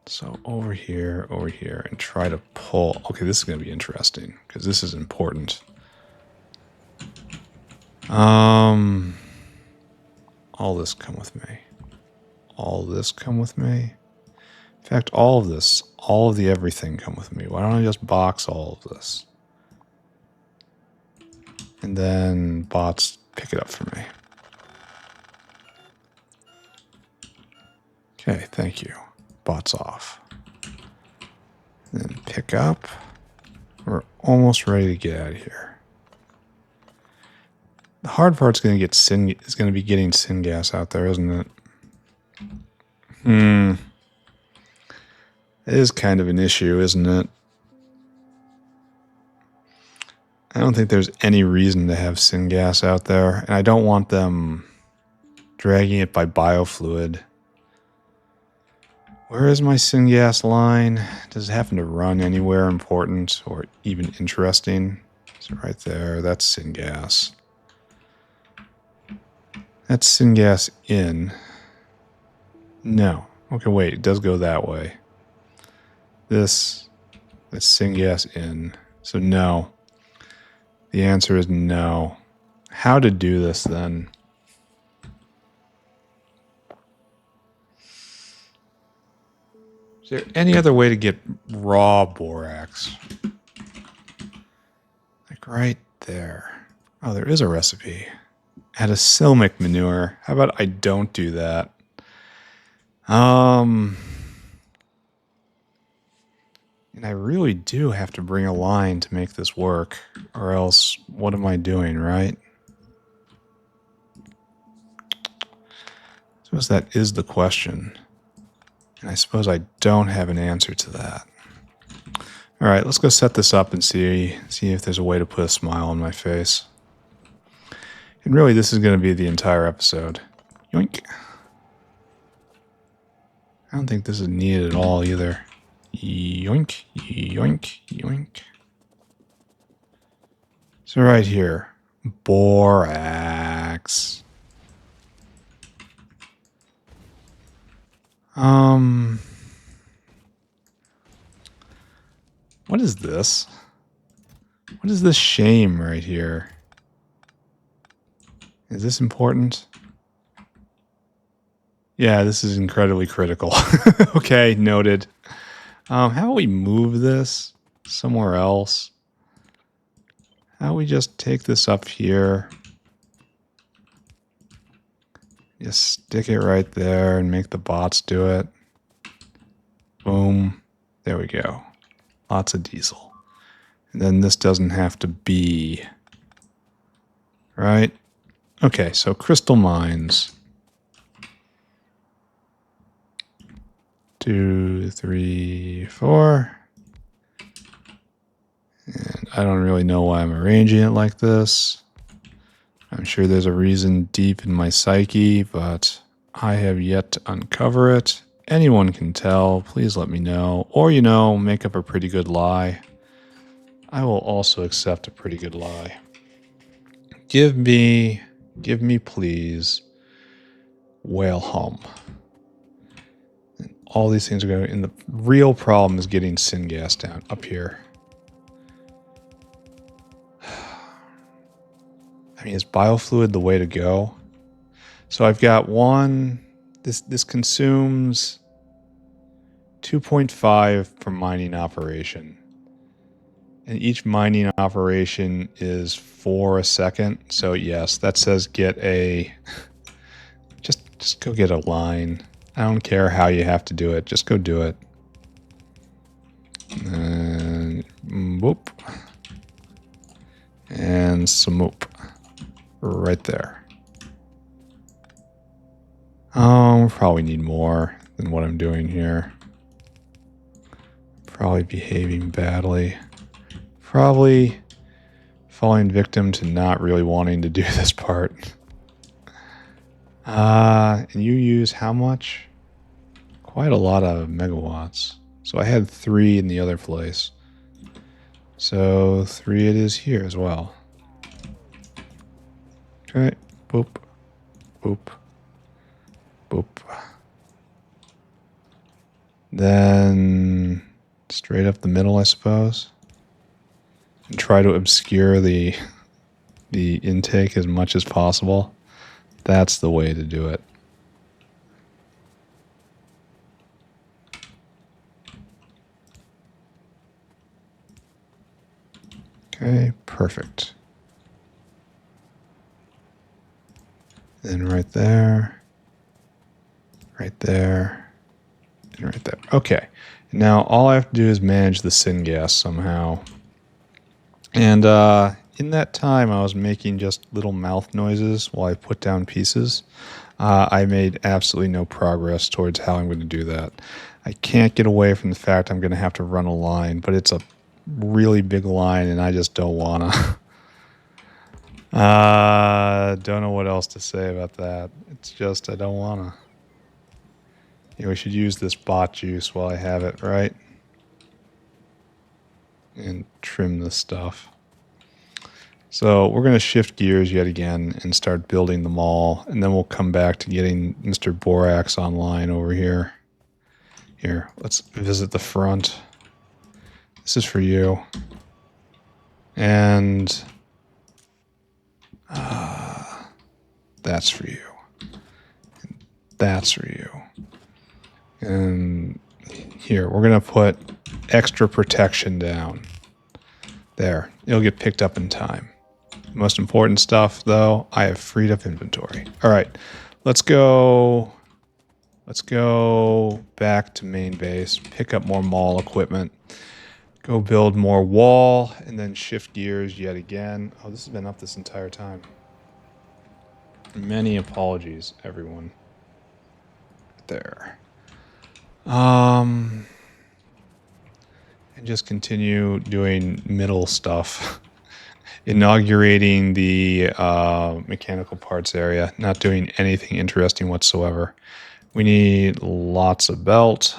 S1: So over here, and try to pull... Okay, this is going to be interesting, because this is important. All this come with me. All this come with me. In fact, all of this, all of the everything come with me. Why don't I just box all of this? And then bots pick it up for me. Okay, thank you. Bots off. Then pick up. We're almost ready to get out of here. The hard part's going to get is going to be getting syngas out there, isn't it? It is kind of an issue, isn't it? I don't think there's any reason to have syngas out there, and I don't want them dragging it by biofluid. Where is my syngas line? Does it happen to run anywhere important or even interesting? So right there, that's syngas. That's syngas in. No. Okay, wait, it does go that way. That's syngas in. So no. The answer is no. How to do this then? Is there any other way to get raw borax? Like right there. Oh, there is a recipe. Add a silmic manure. How about I don't do that? And I really do have to bring a line to make this work, or else what am I doing, right? I suppose that is the question. And I suppose I don't have an answer to that. All right, let's go set this up and see if there's a way to put a smile on my face. And really, this is going to be the entire episode. Yoink. I don't think this is needed at all either. Yoink, yoink, yoink. So right here, borax. What is this? What is this shame right here? Is this important? Yeah, this is incredibly critical. Okay, noted. How about we move this somewhere else? How about we just take this up here? Just stick it right there and make the bots do it. Boom. There we go. Lots of diesel. And then this doesn't have to be, right? Okay, so crystal mines. 2, 3, 4. And I don't really know why I'm arranging it like this. I'm sure there's a reason deep in my psyche, but I have yet to uncover it. Anyone can tell. Please let me know. Or, make up a pretty good lie. I will also accept a pretty good lie. Give me, please, whale hum. And all these things are going, and the real problem is getting syngas down up here. I mean, is biofluid the way to go? So I've got one, this consumes 2.5 per mining operation. And each mining operation is 4 a second. So yes, that says get a, just go get a line. I don't care how you have to do it. Just go do it. And whoop. And smoop. Right there. Probably need more than what I'm doing here. Probably behaving badly. Probably falling victim to not really wanting to do this part. And you use how much? Quite a lot of megawatts. So I had 3 in the other place. So 3 it is here as well. Okay, boop, boop, boop. Then straight up the middle, I suppose. And try to obscure the intake as much as possible. That's the way to do it. Okay, perfect. Then right there, and right there. Okay, now all I have to do is manage the syngas somehow. And in that time, I was making just little mouth noises while I put down pieces. I made absolutely no progress towards how I'm going to do that. I can't get away from the fact I'm going to have to run a line, but it's a really big line, and I just don't want to. Don't know what else to say about that. It's just I don't want to. We should use this bot juice while I have it, right? And trim this stuff. So we're going to shift gears yet again and start building them all, and then we'll come back to getting Mr. Borax online over here. Here, let's visit the front. This is for you. And that's for you. And that's for you. And here, we're going to put extra protection down. There, it'll get picked up in time. Most important stuff, though, I have freed up inventory. All right, let's go back to main base, pick up more mall equipment, go build more wall, and then shift gears yet again. Oh, this has been up this entire time. Many apologies, everyone. There. And just continue doing middle stuff. Inaugurating the mechanical parts area, not doing anything interesting whatsoever. We need lots of belt.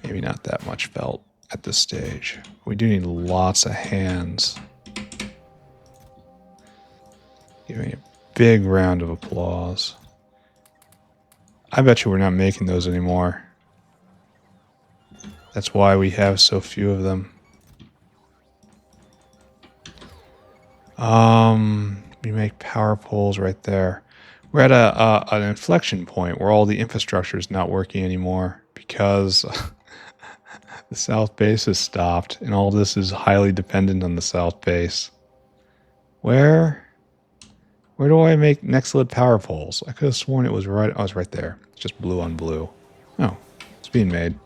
S1: Maybe not that much belt at this stage. We do need lots of hands. Give me a big round of applause. I bet you we're not making those anymore. That's why we have so few of them. We make power poles right there. We're at an inflection point where all the infrastructure is not working anymore because the south base has stopped, and all this is highly dependent on the south base. Where do I make next lit power poles? I could have sworn it was right. Oh, it's right there. It's just blue on blue. Oh, it's being made.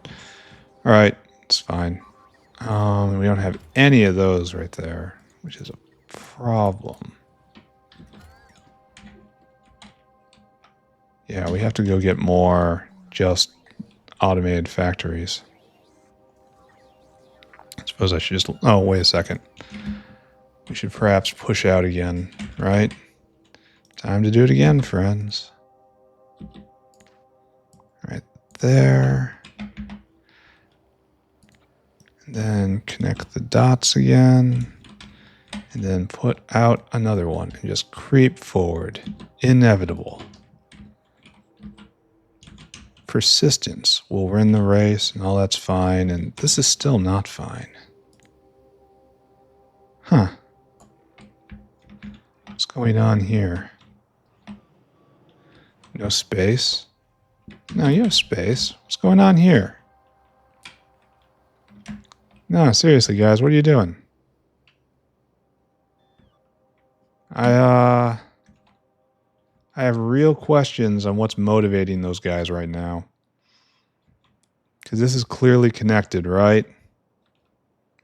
S1: All right, it's fine. We don't have any of those right there, which is a problem. Yeah, we have to go get more just automated factories. I suppose I should just... Oh, wait a second. We should perhaps push out again, right? Time to do it again, friends. Right there. And then connect the dots again. And then put out another one and just creep forward. Inevitable. Persistence will win the race and all that's fine, and this is still not fine. Huh. What's going on here? No space? No, you have space. What's going on here? No, seriously, guys, what are you doing? I have real questions on what's motivating those guys right now. Because this is clearly connected, right?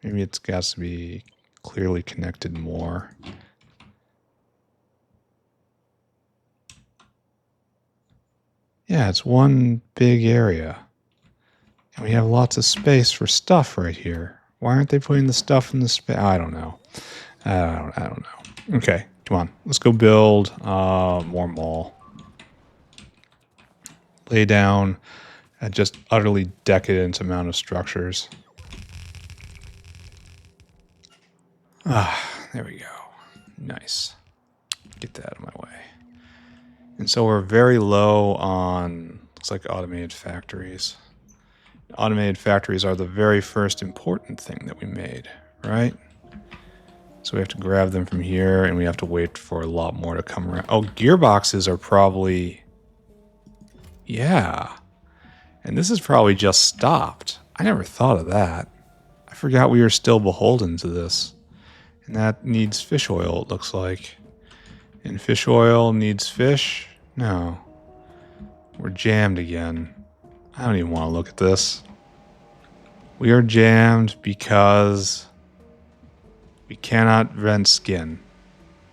S1: Maybe it's got to be clearly connected more. Yeah, it's one big area. And we have lots of space for stuff right here. Why aren't they putting the stuff in the space? I don't know. I don't know. Okay, come on. Let's go build more mall. Lay down a just utterly decadent amount of structures. There we go. Nice. Get that out of my way. And so we're very low on, looks like automated factories. Automated factories are the very first important thing that we made, right? So we have to grab them from here, and we have to wait for a lot more to come around. Oh, gearboxes are probably... Yeah. And this is probably just stopped. I never thought of that. I forgot we were still beholden to this. And that needs fish oil, it looks like. And fish oil needs fish? No. We're jammed again. I don't even want to look at this. We are jammed because we cannot rent skin.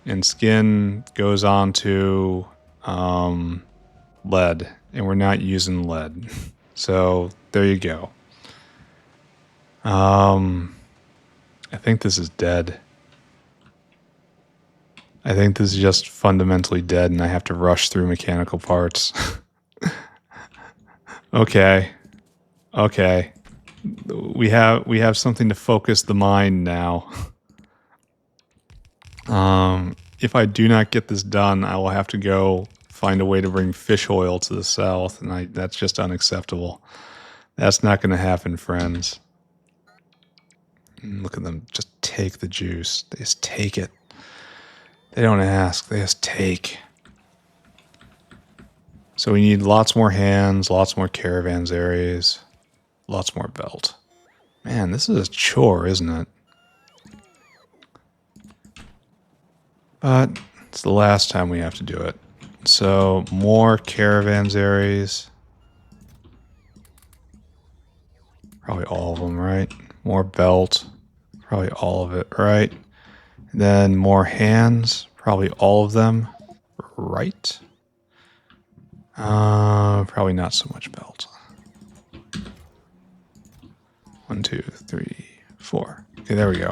S1: And skin goes on to lead. And we're not using lead. So there you go. I think this is dead. I think this is just fundamentally dead, and I have to rush through mechanical parts. Okay. We have something to focus the mind now. If I do not get this done, I will have to go find a way to bring fish oil to the south, and that's just unacceptable. That's not going to happen, friends. Look at them just take the juice. They just take it. They don't ask, they just take. So we need lots more hands, lots more caravans areas, lots more belt. Man, this is a chore, isn't it? But it's the last time we have to do it. So more caravans areas. Probably all of them, right? More belt. Probably all of it, right? And then more hands. Probably all of them, right? Probably not so much belt. 1, 2, 3, 4. Okay, there we go.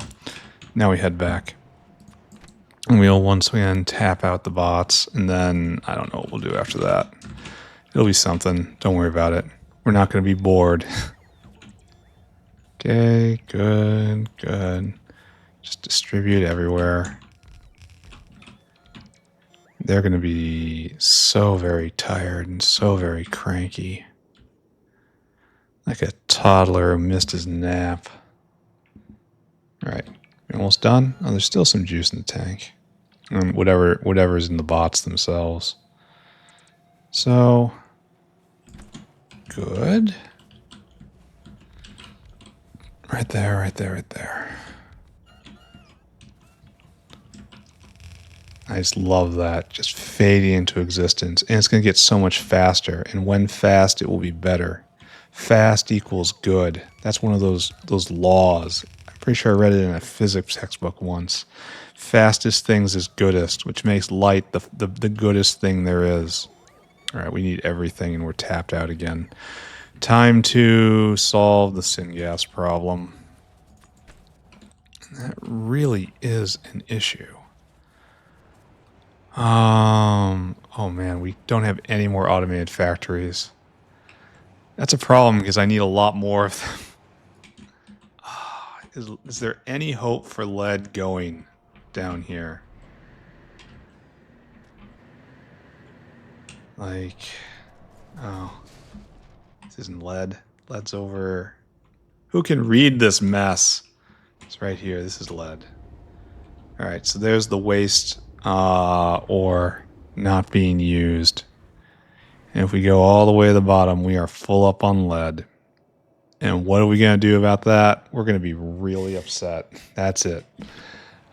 S1: Now we head back. And we'll once again tap out the bots, and then I don't know what we'll do after that. It'll be something. Don't worry about it. We're not going to be bored. Okay, good. Just distribute everywhere. They're going to be so very tired and so very cranky. Like a toddler who missed his nap. All right, we're almost done. Oh, there's still some juice in the tank. And whatever's in the bots themselves. So, good. Right there. I just love that. Just fading into existence. And it's going to get so much faster. And when fast, it will be better. Fast equals good. That's one of those laws. I'm pretty sure I read it in a physics textbook once. Fastest things is goodest, which makes light the goodest thing there is. All right, we need everything, and we're tapped out again. Time to solve the syngas problem. That really is an issue. Oh man, we don't have any more automated factories. That's a problem because I need a lot more of them. Is there any hope for lead going down here? Like, oh, this isn't lead. Lead's over. Who can read this mess? It's right here. This is lead. All right, so there's the waste ore not being used. And if we go all the way to the bottom, we are full up on lead. And what are we going to do about that? We're going to be really upset. That's it.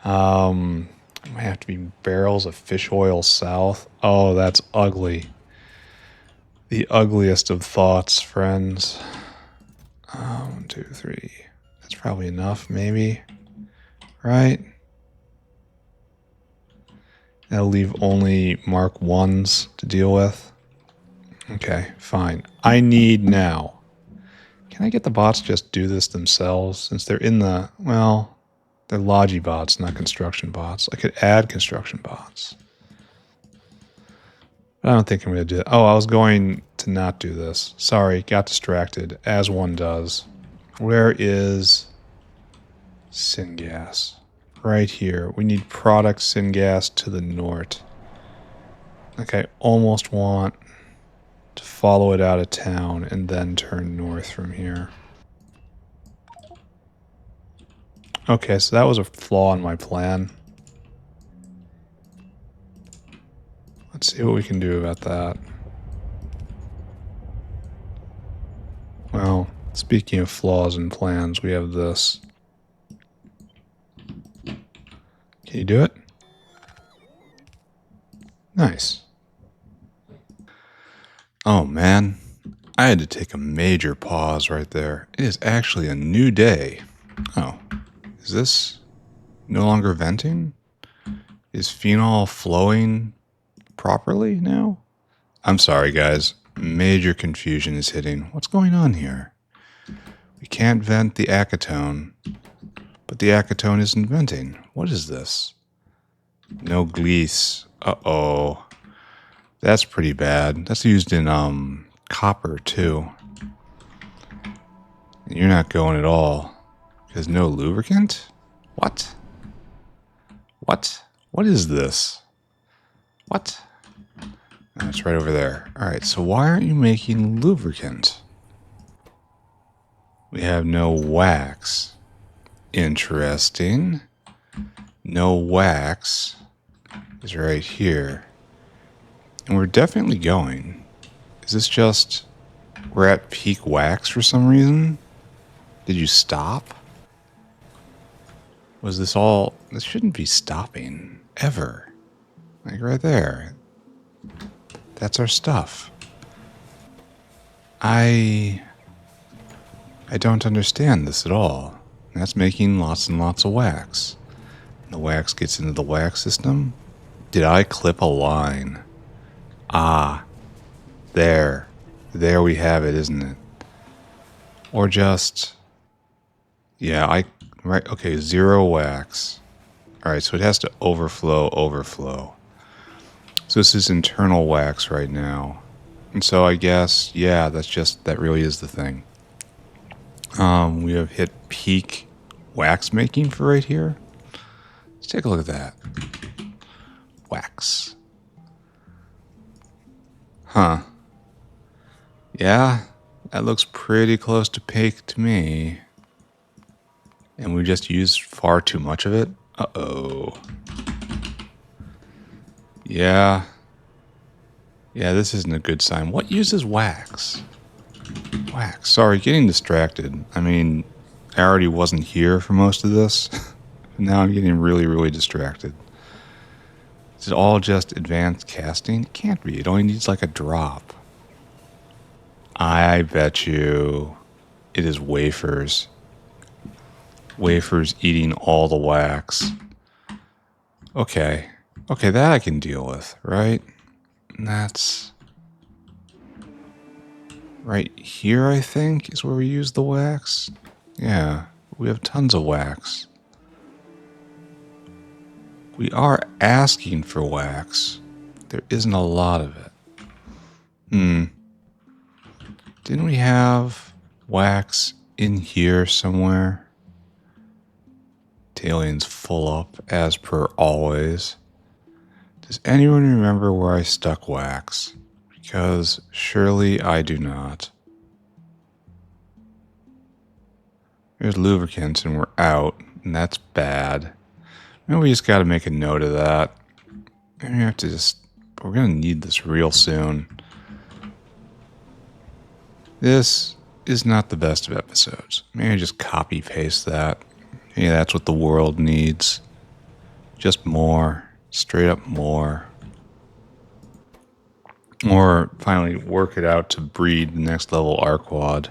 S1: Might have to be barrels of fish oil south. Oh, that's ugly. The ugliest of thoughts, friends. 1, 2, 3. That's probably enough, maybe. Right? That'll leave only Mark 1s to deal with. Okay, fine. I need now. Can I get the bots to just do this themselves? Since they're in the, well, they're logi bots, not construction bots. I could add construction bots. But I don't think I'm going to do it. Oh, I was going to not do this. Sorry, got distracted, as one does. Where is syngas? Right here. We need product syngas to the north. Like I almost want to follow it out of town and then turn north from here. Okay, so that was a flaw in my plan. Let's see what we can do about that. Well, speaking of flaws in plans, we have this. Can you do it? Nice. Oh man, I had to take a major pause right there. It is actually a new day. Oh, is this no longer venting? Is phenol flowing properly now? I'm sorry guys, major confusion is hitting. What's going on here? We can't vent the acetone, but the acetone isn't venting. What is this? No grease. Uh-oh. That's pretty bad. That's used in copper too. And you're not going at all. Because no lubricant? What? What? What is this? What? Oh, it's right over there. Alright, so why aren't you making lubricant? We have no wax. Interesting. No wax is right here. And we're definitely going. Is this just... we're at peak wax for some reason? Did you stop? Was this all... this shouldn't be stopping. Ever. Like right there. That's our stuff. I don't understand this at all. That's making lots and lots of wax. And the wax gets into the wax system. Did I clip a line? Ah, there. There we have it, isn't it? Or just... yeah, right, okay, 0 wax. Alright, so it has to overflow. So this is internal wax right now. And so I guess, yeah, that really is the thing. We have hit peak wax making for right here. Let's take a look at that. Wax. Huh. Yeah, that looks pretty close to peak to me. And we just used far too much of it. Uh-oh. Yeah. Yeah, this isn't a good sign. What uses wax? Wax. Sorry, getting distracted. I mean, I already wasn't here for most of this. Now I'm getting really, really distracted. Is it all just advanced casting? It can't be. It only needs like a drop. I bet you it is wafers. Wafers eating all the wax. Okay. Okay, that I can deal with, right? And that's right here, I think, is where we use the wax. Yeah, we have tons of wax. We are asking for wax. There isn't a lot of it. Didn't we have wax in here somewhere? Talion's full up, as per always. Does anyone remember where I stuck wax? Because surely I do not. There's lubricants and we're out, and that's bad. Maybe we just gotta make a note of that. Maybe we have to we're gonna need this real soon. This is not the best of episodes. Maybe just copy paste that. Maybe that's what the world needs. Just more. Straight up more. Or finally work it out to breed the next level Arquad.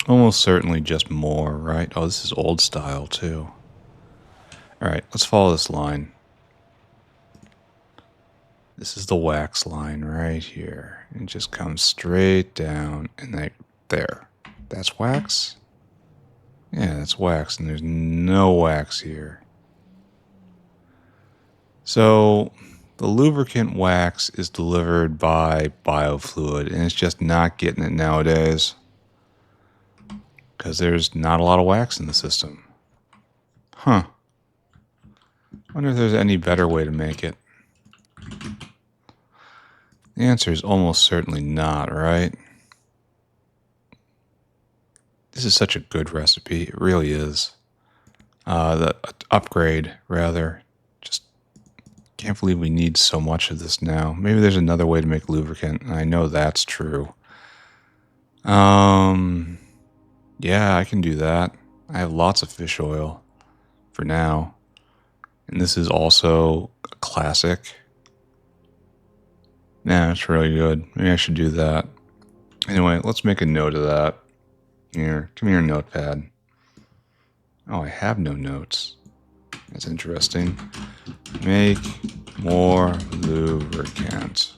S1: Almost certainly just more, right? Oh, this is old style too. Alright, let's follow this line. This is the wax line right here. It just comes straight down and there. That's wax? Yeah, that's wax, and there's no wax here. So the lubricant wax is delivered by biofluid, and it's just not getting it nowadays because there's not a lot of wax in the system. Huh. Wonder if there's any better way to make it. The answer is almost certainly not, right? This is such a good recipe. It really is. The upgrade, rather. Just can't believe we need so much of this now. Maybe there's another way to make lubricant, and I know that's true. Yeah, I can do that. I have lots of fish oil for now. And this is also a classic. Yeah, it's really good. Maybe I should do that. Anyway, let's make a note of that. Here, come here, notepad. Oh, I have no notes. That's interesting. Make more lubricant.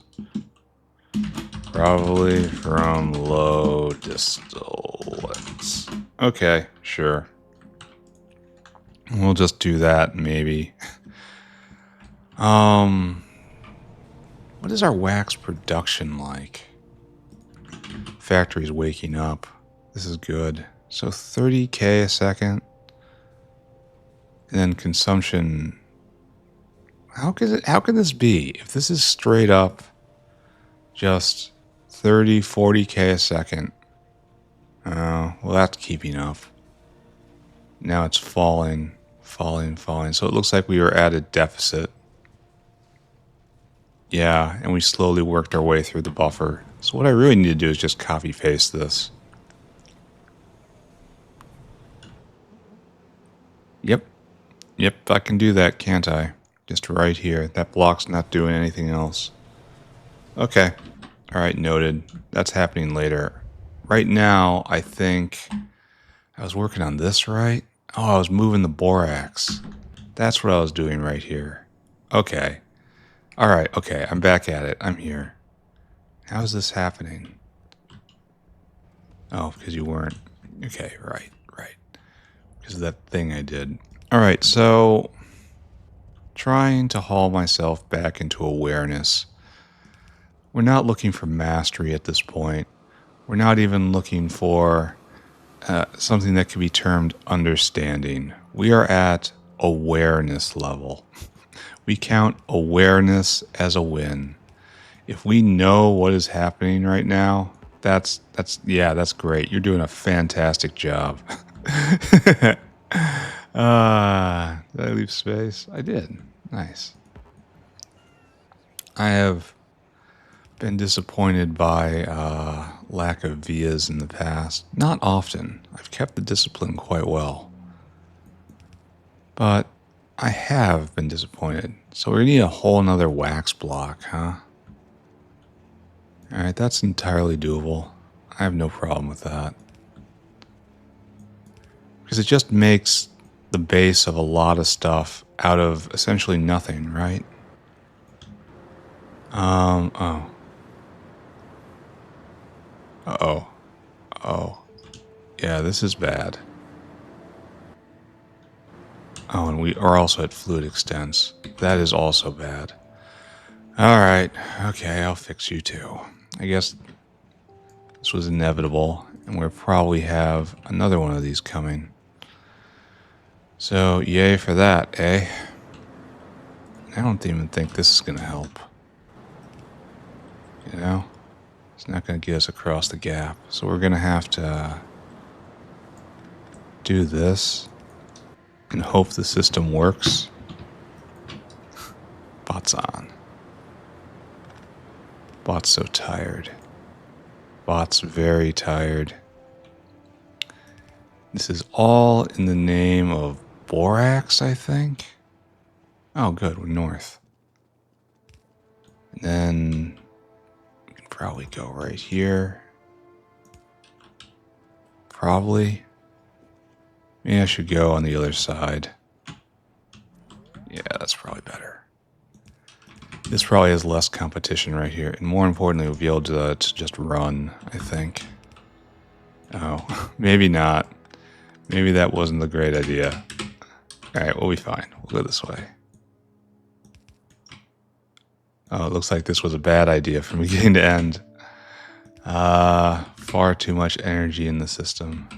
S1: Probably from low distillates. Okay, sure. We'll just do that, maybe. What is our wax production like? Factory's waking up. This is good. So 30K a second. And then consumption. How can this be? If this is straight up just 30, 40K a second. Well, that's keeping up. Now it's falling. So it looks like we were at a deficit. Yeah, and we slowly worked our way through the buffer. So what I really need to do is just copy paste this. Yep, I can do that, can't I? Just right here. That block's not doing anything else. Okay. Alright, noted. That's happening later. Right now, I think I was working on this, right? Oh, I was moving the borax. That's what I was doing right here. Okay. Alright, okay, I'm back at it. I'm here. How is this happening? Oh, because you weren't. Okay, right. Because of that thing I did. Alright, so trying to haul myself back into awareness. We're not looking for mastery at this point. We're not even looking for something that could be termed understanding. We are at awareness level. We count awareness as a win. If we know what is happening right now, that's great. You're doing a fantastic job. Did I leave space? I did. Nice. I have been disappointed by lack of vias in the past. Not often. I've kept the discipline quite well. But I have been disappointed. So we need a whole nother wax block, huh? Alright, that's entirely doable. I have no problem with that. Because it just makes the base of a lot of stuff out of essentially nothing, right? Oh. Uh-oh. Oh. Yeah, this is bad. Oh, and we are also at fluid extents. That is also bad. Alright. Okay, I'll fix you too. I guess this was inevitable, and we'll probably have another one of these coming. So, yay for that, eh? I don't even think this is going to help. You know? It's not going to get us across the gap. So we're going to have to do this and hope the system works. Bot's on. Bot's so tired. Bot's very tired. This is all in the name of Borax, I think. Oh, good. We're north. And then we can probably go right here. Probably. Maybe I should go on the other side. Yeah, that's probably better. This probably has less competition right here. And more importantly, we'll be able to just run, I think. Oh, maybe not. Maybe that wasn't a great idea. Alright, we'll be fine. We'll go this way. Oh, it looks like this was a bad idea from beginning to end. Far too much energy in the system.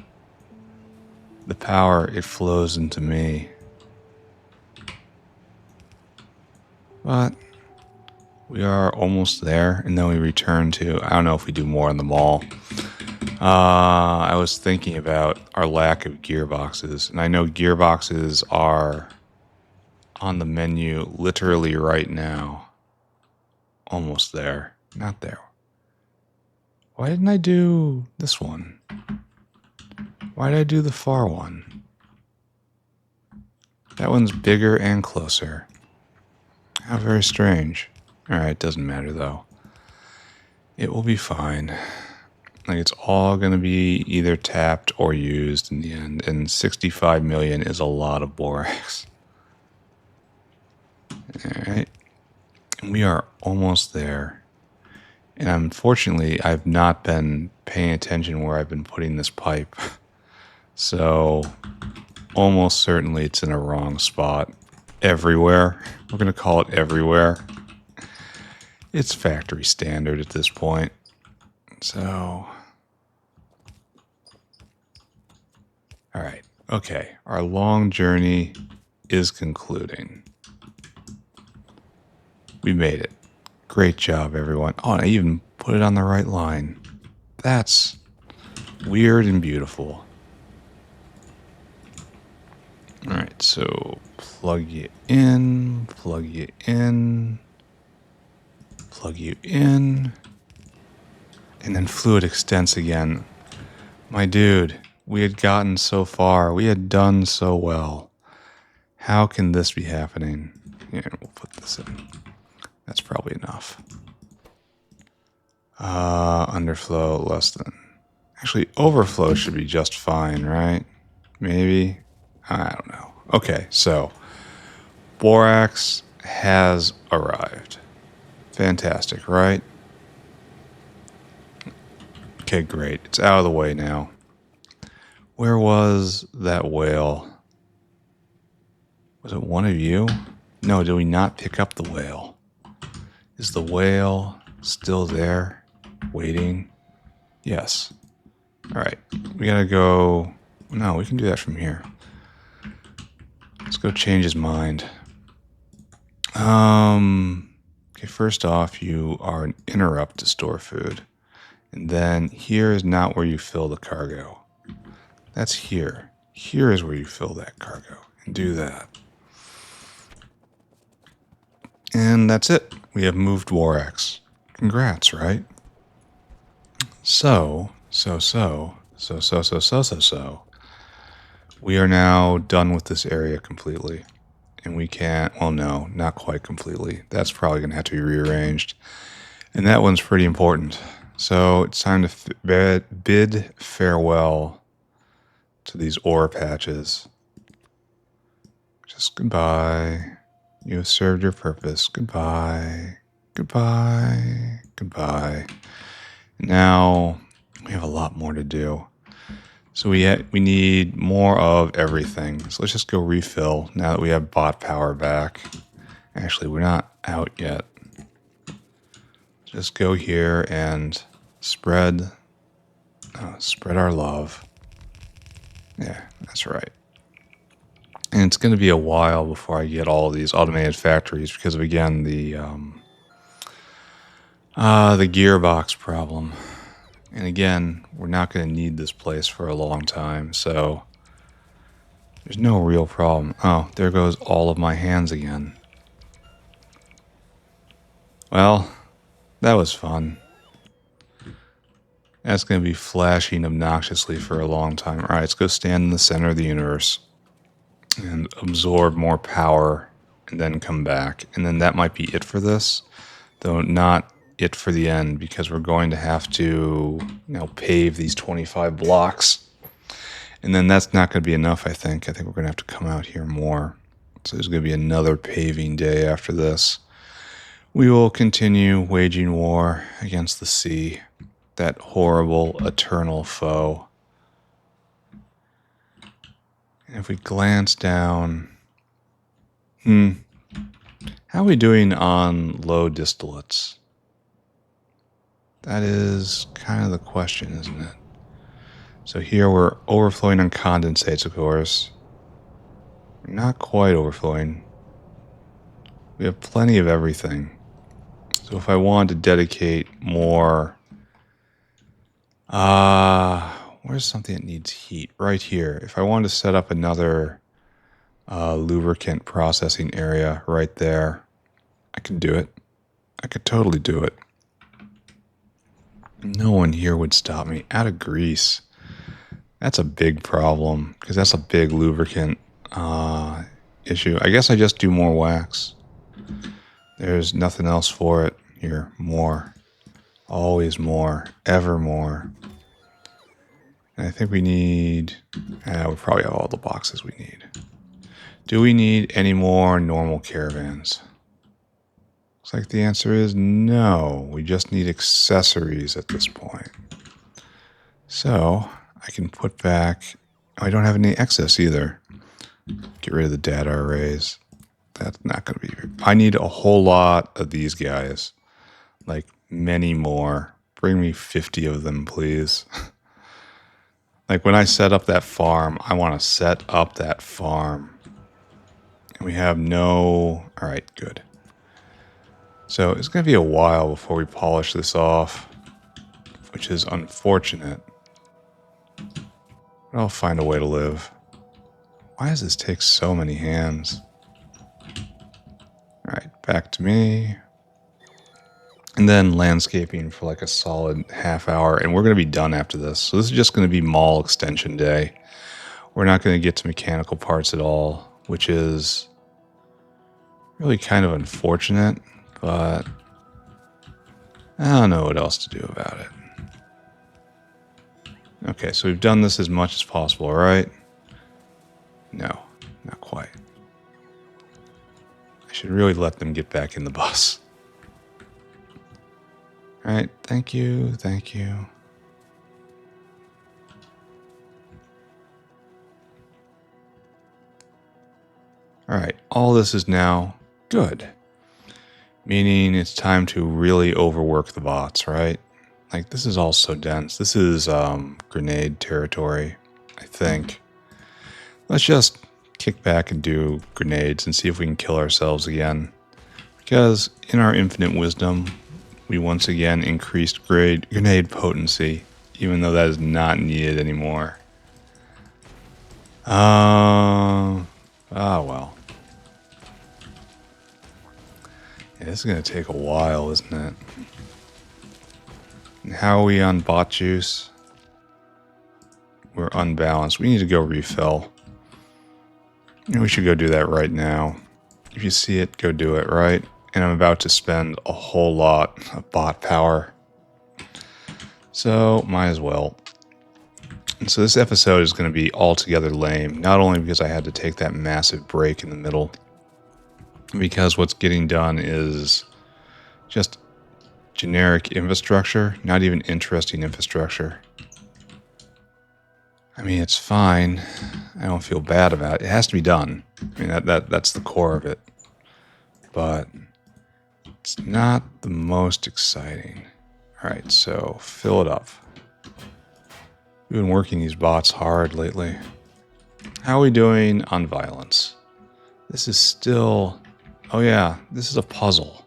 S1: The power, it flows into me. But we are almost there, and then we return to, I don't know if we do more on the mall. I was thinking about our lack of gearboxes, and I know gearboxes are on the menu literally right now. Almost there. Not there. Why didn't I do this one? Why did I do the far one? That one's bigger and closer. How very strange. Alright, doesn't matter though. It will be fine. Like, it's all going to be either tapped or used in the end. And 65 million is a lot of borax. Alright. We are almost there. And unfortunately, I've not been paying attention where I've been putting this pipe. So, almost certainly it's in a wrong spot. Everywhere. We're going to call it everywhere. It's factory standard at this point. So, alright. Okay. Our long journey is concluding. We made it. Great job, everyone. Oh, and I even put it on the right line. That's weird and beautiful. Alright, so plug you in, plug you in, plug you in, and then fluid extents again. My dude, we had gotten so far. We had done so well. How can this be happening? Here, we'll put this in. That's probably enough. Underflow less than. Actually, overflow should be just fine, right? Maybe. I don't know. Okay, so borax has arrived. Fantastic, right? Okay, great. It's out of the way now. Where was that whale? Was it one of you? No, did we not pick up the whale? Is the whale still there? Waiting? Yes. Alright, we gotta go... No, we can do that from here. Let's go change his mind. Okay, first off, you are an interrupt to store food. And then here is not where you fill the cargo. That's here. Here is where you fill that cargo. And do that. And that's it. We have moved borax. Congrats, right? So. We are now done with this area completely. And we can't, well, no, not quite completely. That's probably going to have to be rearranged. And that one's pretty important. So it's time to bid farewell to these ore patches. Just goodbye. You have served your purpose. Goodbye. Goodbye. Goodbye. Now we have a lot more to do. So we need more of everything. So let's just go refill now that we have bot power back. Actually, we're not out yet. Just go here and spread our love. Yeah, that's right. And it's going to be a while before I get all of these automated factories because of, again, the gearbox problem. And again, we're not going to need this place for a long time, so there's no real problem. Oh, there goes all of my hands again. Well, that was fun. That's going to be flashing obnoxiously for a long time. All right, let's go stand in the center of the universe and absorb more power and then come back. And then that might be it for this, though not it for the end, because we're going to have to, pave these 25 blocks. And then that's not going to be enough, I think. I think we're going to have to come out here more. So there's going to be another paving day after this. We will continue waging war against the sea, that horrible, eternal foe. And if we glance down, how are we doing on low distillates? That is kind of the question, isn't it? So here we're overflowing on condensates, of course. We're not quite overflowing. We have plenty of everything. So if I wanted to dedicate more... where's something that needs heat? Right here. If I wanted to set up another lubricant processing area right there, I could do it. I could totally do it. No one here would stop me. Out of grease. That's a big problem, because that's a big lubricant issue. I guess I just do more wax. There's nothing else for it. Here, more. Always more. Ever more. And I think we need... we probably have all the boxes we need. Do we need any more normal caravans? Looks like the answer is no. We just need accessories at this point. So, I can put back... I don't have any excess either. Get rid of the data arrays. That's not going to be... I need a whole lot of these guys. Like, many more. Bring me 50 of them, please. Like, when I set up that farm, I want to set up that farm. And we have no... Alright, good. So, it's going to be a while before we polish this off. Which is unfortunate. But I'll find a way to live. Why does this take so many hands? Alright, back to me. And then landscaping for like a solid half hour. And we're going to be done after this. So this is just going to be mall extension day. We're not going to get to mechanical parts at all, which is really kind of unfortunate. But I don't know what else to do about it. Okay, so we've done this as much as possible, right? No, not quite. I should really let them get back in the bus. Alright, thank you, thank you. Alright, all this is now good. Meaning it's time to really overwork the bots, right? Like, this is all so dense. This is grenade territory, I think. Let's just kick back and do grenades and see if we can kill ourselves again. Because in our infinite wisdom, we once again increased grenade potency, even though that is not needed anymore. Well. Yeah, this is going to take a while, isn't it? And how are we on bot juice? We're unbalanced. We need to go refill. We should go do that right now. If you see it, go do it, right? and I'm about to spend a whole lot of bot power. So, might as well. And so this episode is going to be altogether lame, not only because I had to take that massive break in the middle, because what's getting done is just generic infrastructure, not even interesting infrastructure. I mean, it's fine. I don't feel bad about it. It has to be done. I mean, that's the core of it. But it's not the most exciting. All right, so fill it up. We've been working these bots hard lately. How are we doing on violence? This is still... Oh yeah, this is a puzzle.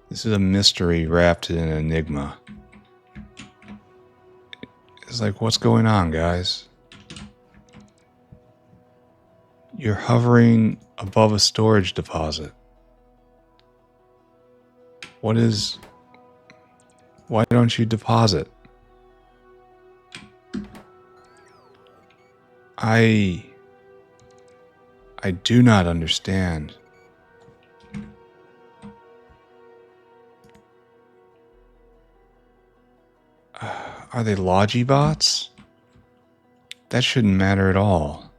S1: This is a mystery wrapped in an enigma. It's like, what's going on, guys? You're hovering above a storage deposit. What is... Why don't you deposit? I do not understand. Are they logi bots? That shouldn't matter at all.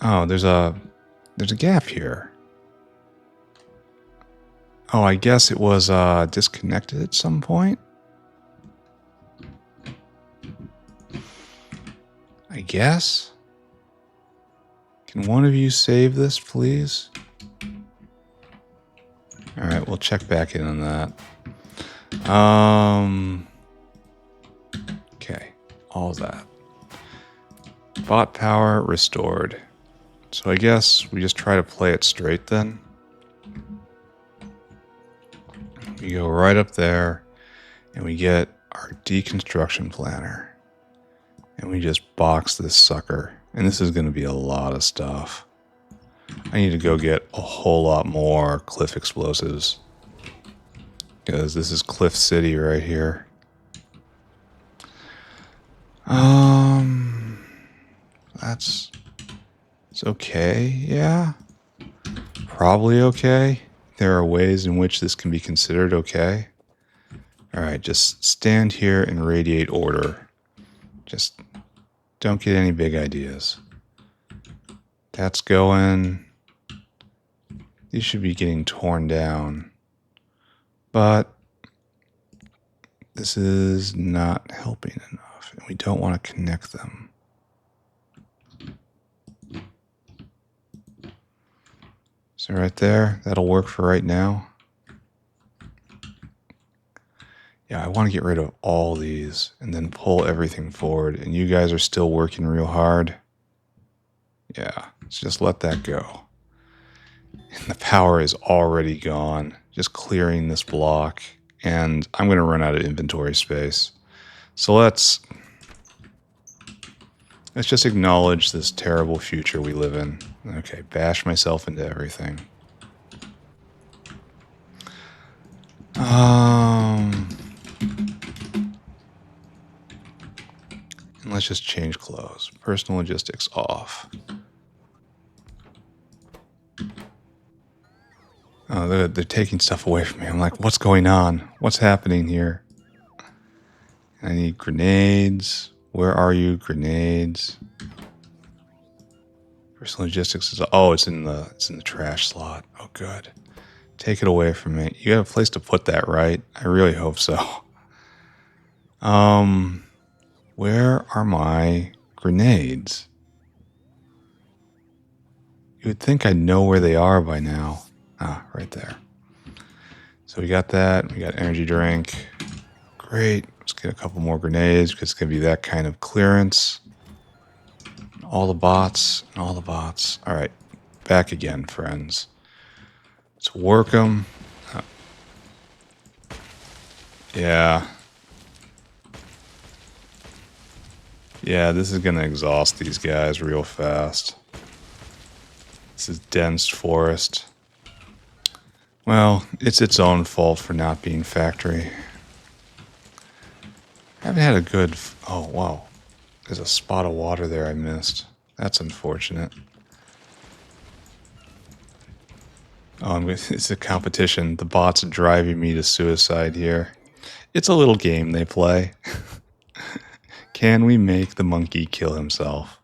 S1: Oh, there's a gap here. Oh, I guess it was disconnected at some point. I guess. Can one of you save this, please? All right, we'll check back in on that. Okay, all of that. Bot power restored. So I guess we just try to play it straight then. We go right up there and we get our deconstruction planner. And we just box this sucker. And this is going to be a lot of stuff. I need to go get a whole lot more cliff explosives. Because this is Cliff City right here. It's okay, yeah. Probably okay. There are ways in which this can be considered okay. Alright, just stand here and radiate order. Just don't get any big ideas. That's going. These should be getting torn down. But this is not helping enough, and we don't want to connect them. So right there, that'll work for right now. Yeah, I want to get rid of all these and then pull everything forward. And you guys are still working real hard. Yeah, let's just let that go. And the power is already gone. Just clearing this block. And I'm going to run out of inventory space. So let's just acknowledge this terrible future we live in. Okay, bash myself into everything. And let's just change clothes. Personal logistics off. Oh, they're taking stuff away from me. I'm like, what's going on? What's happening here? I need grenades. Where are you? Grenades. Personal logistics is... Oh, it's in the trash slot. Oh, good. Take it away from me. You got a place to put that, right? I really hope so. Where are my grenades? You would think I'd know where they are by now. Ah, right there. So we got that. We got energy drink. Great. Let's get a couple more grenades because it's going to be that kind of clearance. All the bots and all the bots. All right. Back again, friends. Let's work them. Yeah. Yeah, this is going to exhaust these guys real fast. This is dense forest. Well, it's its own fault for not being factory. I haven't had a good... Oh, wow. There's a spot of water there I missed. That's unfortunate. Oh, it's a competition. The bots are driving me to suicide here. It's a little game they play. Can we make the monkey kill himself?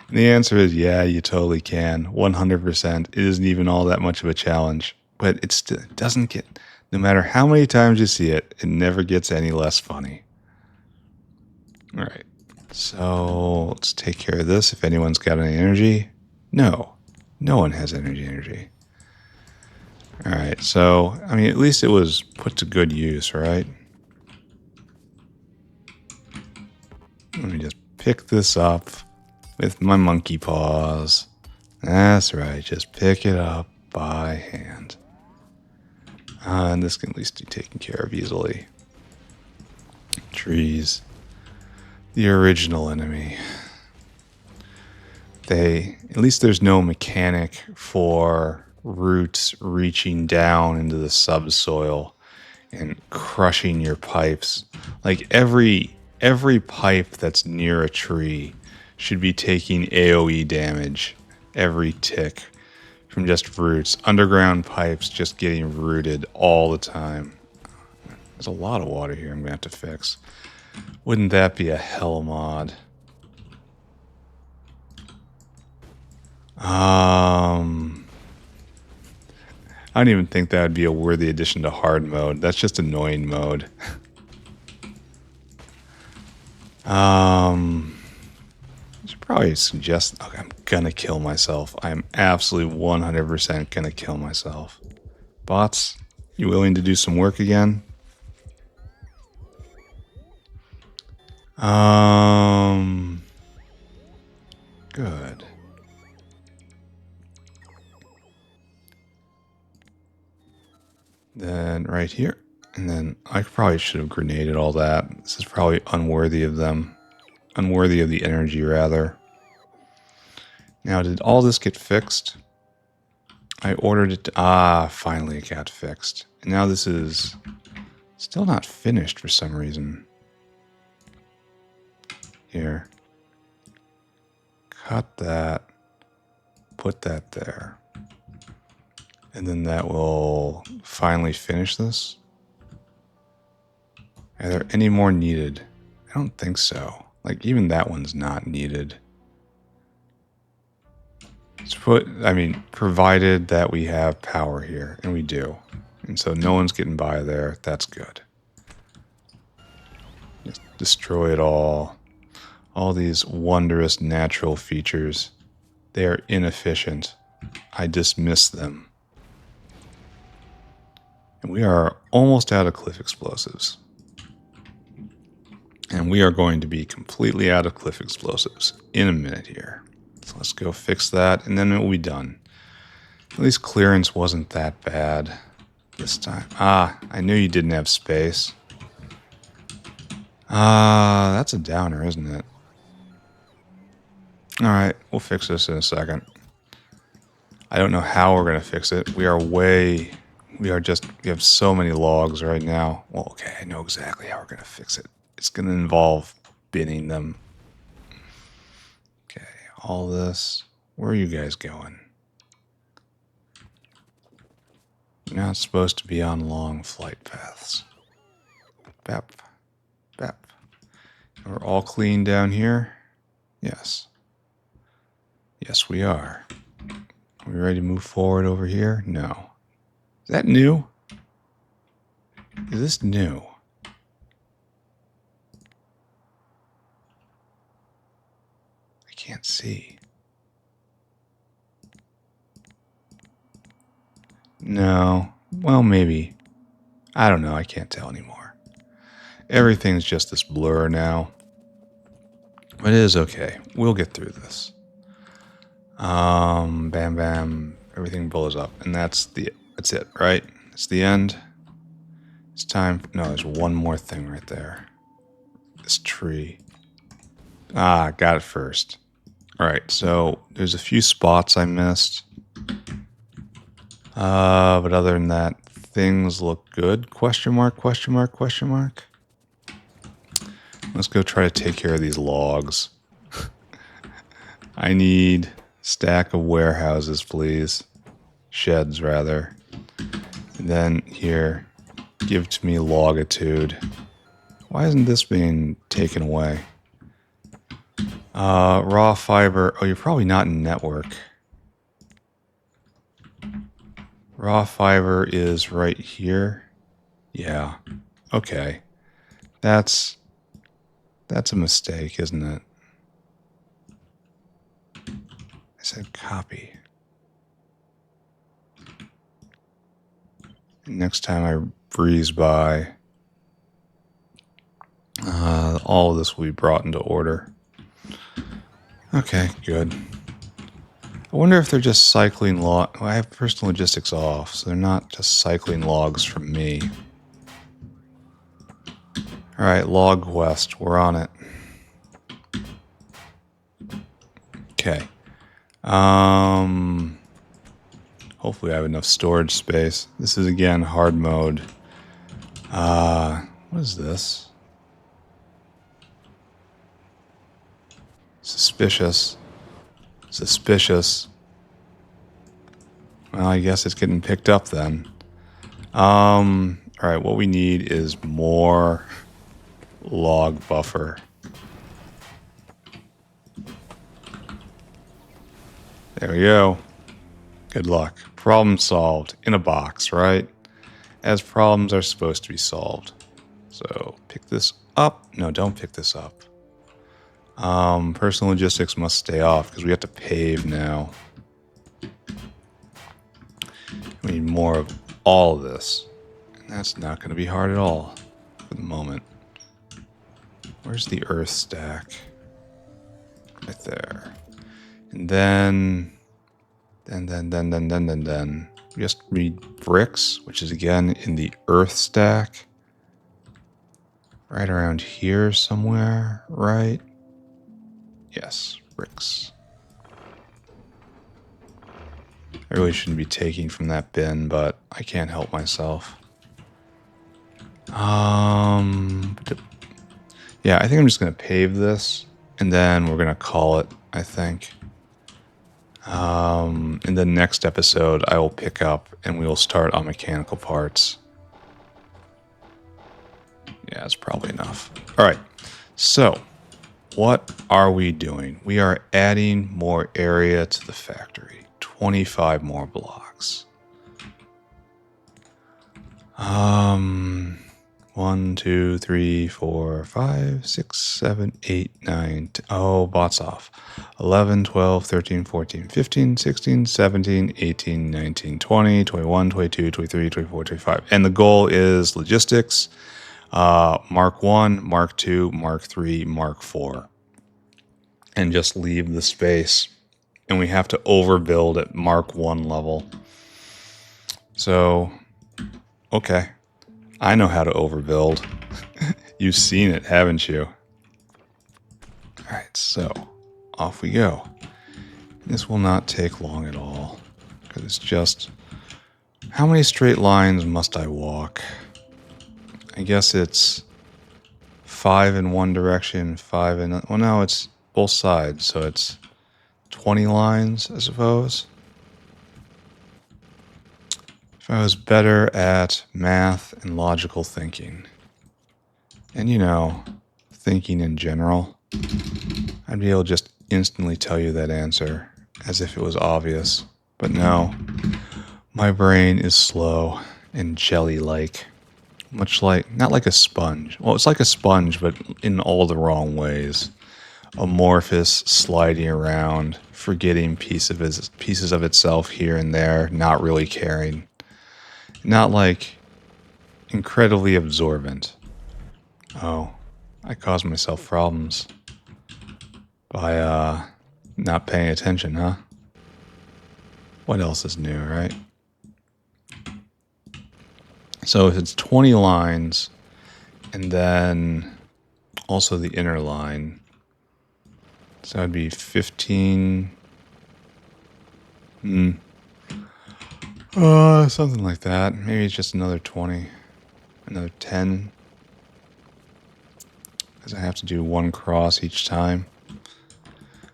S1: And the answer is yeah, you totally can. 100%. It isn't even all that much of a challenge. But it doesn't get, no matter how many times you see it, it never gets any less funny. All right. So let's take care of this. If anyone's got any energy. No. No one has energy. All right. So, I mean, at least it was put to good use, right? Let me just pick this up with my monkey paws. That's right. Just pick it up by hand. And this can at least be taken care of easily. Trees. The original enemy. At least there's no mechanic for roots reaching down into the subsoil and crushing your pipes. Like every pipe that's near a tree should be taking AoE damage every tick from just roots. Underground pipes just getting rooted all the time. There's a lot of water here I'm going to have to fix. Wouldn't that be a hell mod? I don't even think that would be a worthy addition to hard mode. That's just annoying mode. I should probably suggest... Okay, I'm gonna kill myself. I'm absolutely 100% gonna kill myself. Bots, you willing to do some work again? Good. Then right here. And then I probably should have grenaded all that. This is probably unworthy of them. Unworthy of the energy, rather. Now, did all this get fixed? I ordered it to... finally it got fixed. And now this is still not finished for some reason. Here. Cut that. Put that there. And then that will finally finish this. Are there any more needed? I don't think so. Like, even that one's not needed. Provided that we have power here, and we do. And so no one's getting by there. That's good. Just destroy it all. All these wondrous natural features. They are inefficient. I dismiss them. And we are almost out of cliff explosives. And we are going to be completely out of cliff explosives in a minute here. So let's go fix that, and then it will be done. At least clearance wasn't that bad this time. I knew you didn't have space. That's a downer, isn't it? Alright, we'll fix this in a second. I don't know how we're going to fix it. We have so many logs right now. Well, okay, I know exactly how we're going to fix it. It's going to involve binning them. Okay, all this. Where are you guys going? You're not supposed to be on long flight paths. Bep. Bep. We're all clean down here? Yes. Yes, we are. Are we ready to move forward over here? No. Is that new? Is this new? I can't see. No. Well, maybe. I don't know. I can't tell anymore. Everything's just this blur now. But it is okay. We'll get through this. Bam, bam. Everything blows up. And that's it, right? It's the end. It's time. No, there's one more thing right there. This tree. Got it first. All right, so there's a few spots I missed. But other than that, things look good. Question mark, question mark, question mark. Let's go try to take care of these logs. I need a stack of warehouses, please. sheds rather. And then here, give to me longitude. Why isn't this being taken away? Raw fiber. Oh, you're probably not in network. Raw fiber is right here. Yeah. Okay. That's a mistake, isn't it? I said copy. Next time I breeze by, all of this will be brought into order. Okay, good. I wonder if they're just cycling log. Well, I have personal logistics off, so they're not just cycling logs from me. All right, log west. We're on it. Okay. Hopefully I have enough storage space. This is again hard mode. What is this? Suspicious. Suspicious. Well, I guess it's getting picked up then. All right, what we need is more log buffer. There we go. Good luck. Problem solved. In a box, right? As problems are supposed to be solved. So, pick this up. No, don't pick this up. Personal logistics must stay off because we have to pave now. We need more of all of this. And that's not going to be hard at all for the moment. Where's the earth stack? Right there. And then we just need bricks, which is again in the earth stack. Right around here somewhere, right? Yes, bricks. I really shouldn't be taking from that bin, but I can't help myself. Yeah, I think I'm just going to pave this, and then we're going to call it, I think. In the next episode, I will pick up, and we will start on mechanical parts. Yeah, that's probably enough. All right, so what are we doing? We are adding more area to the factory. 25 more blocks. 1, 2, 3, 4, 5, 6, 7, 8, 9. Oh, bots off. 11, 12, 13, 14, 15, 16, 17, 18, 19, 20, 21, 22, 23, 24, 25. And the goal is logistics. Mark 1, Mark 2, Mark 3, Mark 4. And just leave the space. And we have to overbuild at Mark 1 level. So, okay. I know how to overbuild. You've seen it, haven't you? Alright, so off we go. This will not take long at all. Because it's just... How many straight lines must I walk? I guess it's 5 in one direction, 5 in... Well, no, it's both sides, so it's 20 lines, I suppose. If I was better at math and logical thinking, and you know, thinking in general, I'd be able to just instantly tell you that answer as if it was obvious. But no, my brain is slow and jelly-like. Much like, not like a sponge. Well, it's like a sponge, but in all the wrong ways. Amorphous, sliding around, forgetting pieces of itself here and there, not really caring. Not like incredibly absorbent. Oh, I caused myself problems by not paying attention, huh? What else is new, right? So if it's 20 lines, and then also the inner line, so that'd be 15... something like that. Maybe it's just another 20. Another 10. Because I have to do one cross each time.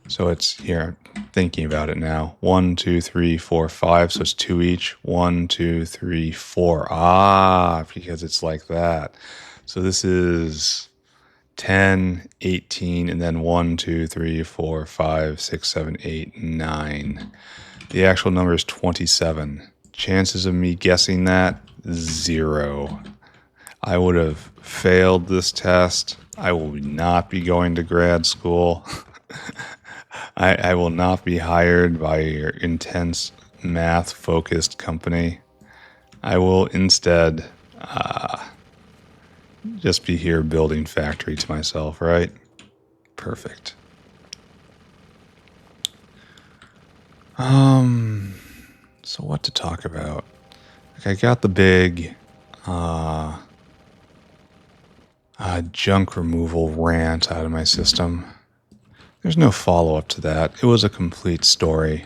S1: So it's here. thinking about it now. 1, 2, 3, 4, 5. So it's 2 each. 1, 2, 3, 4. Ah, because it's like that. So this is 10, 18, and then 1, 2, 3, 4, 5, 6, 7, 8, 9. The actual number is 27. Chances of me guessing that, 0. I would have failed this test. I will not be going to grad school. I will not be hired by your intense math-focused company. I will instead just be here building factory to myself, right? Perfect. So what to talk about? Like I got the big junk removal rant out of my system. There's no follow-up to that. It was a complete story.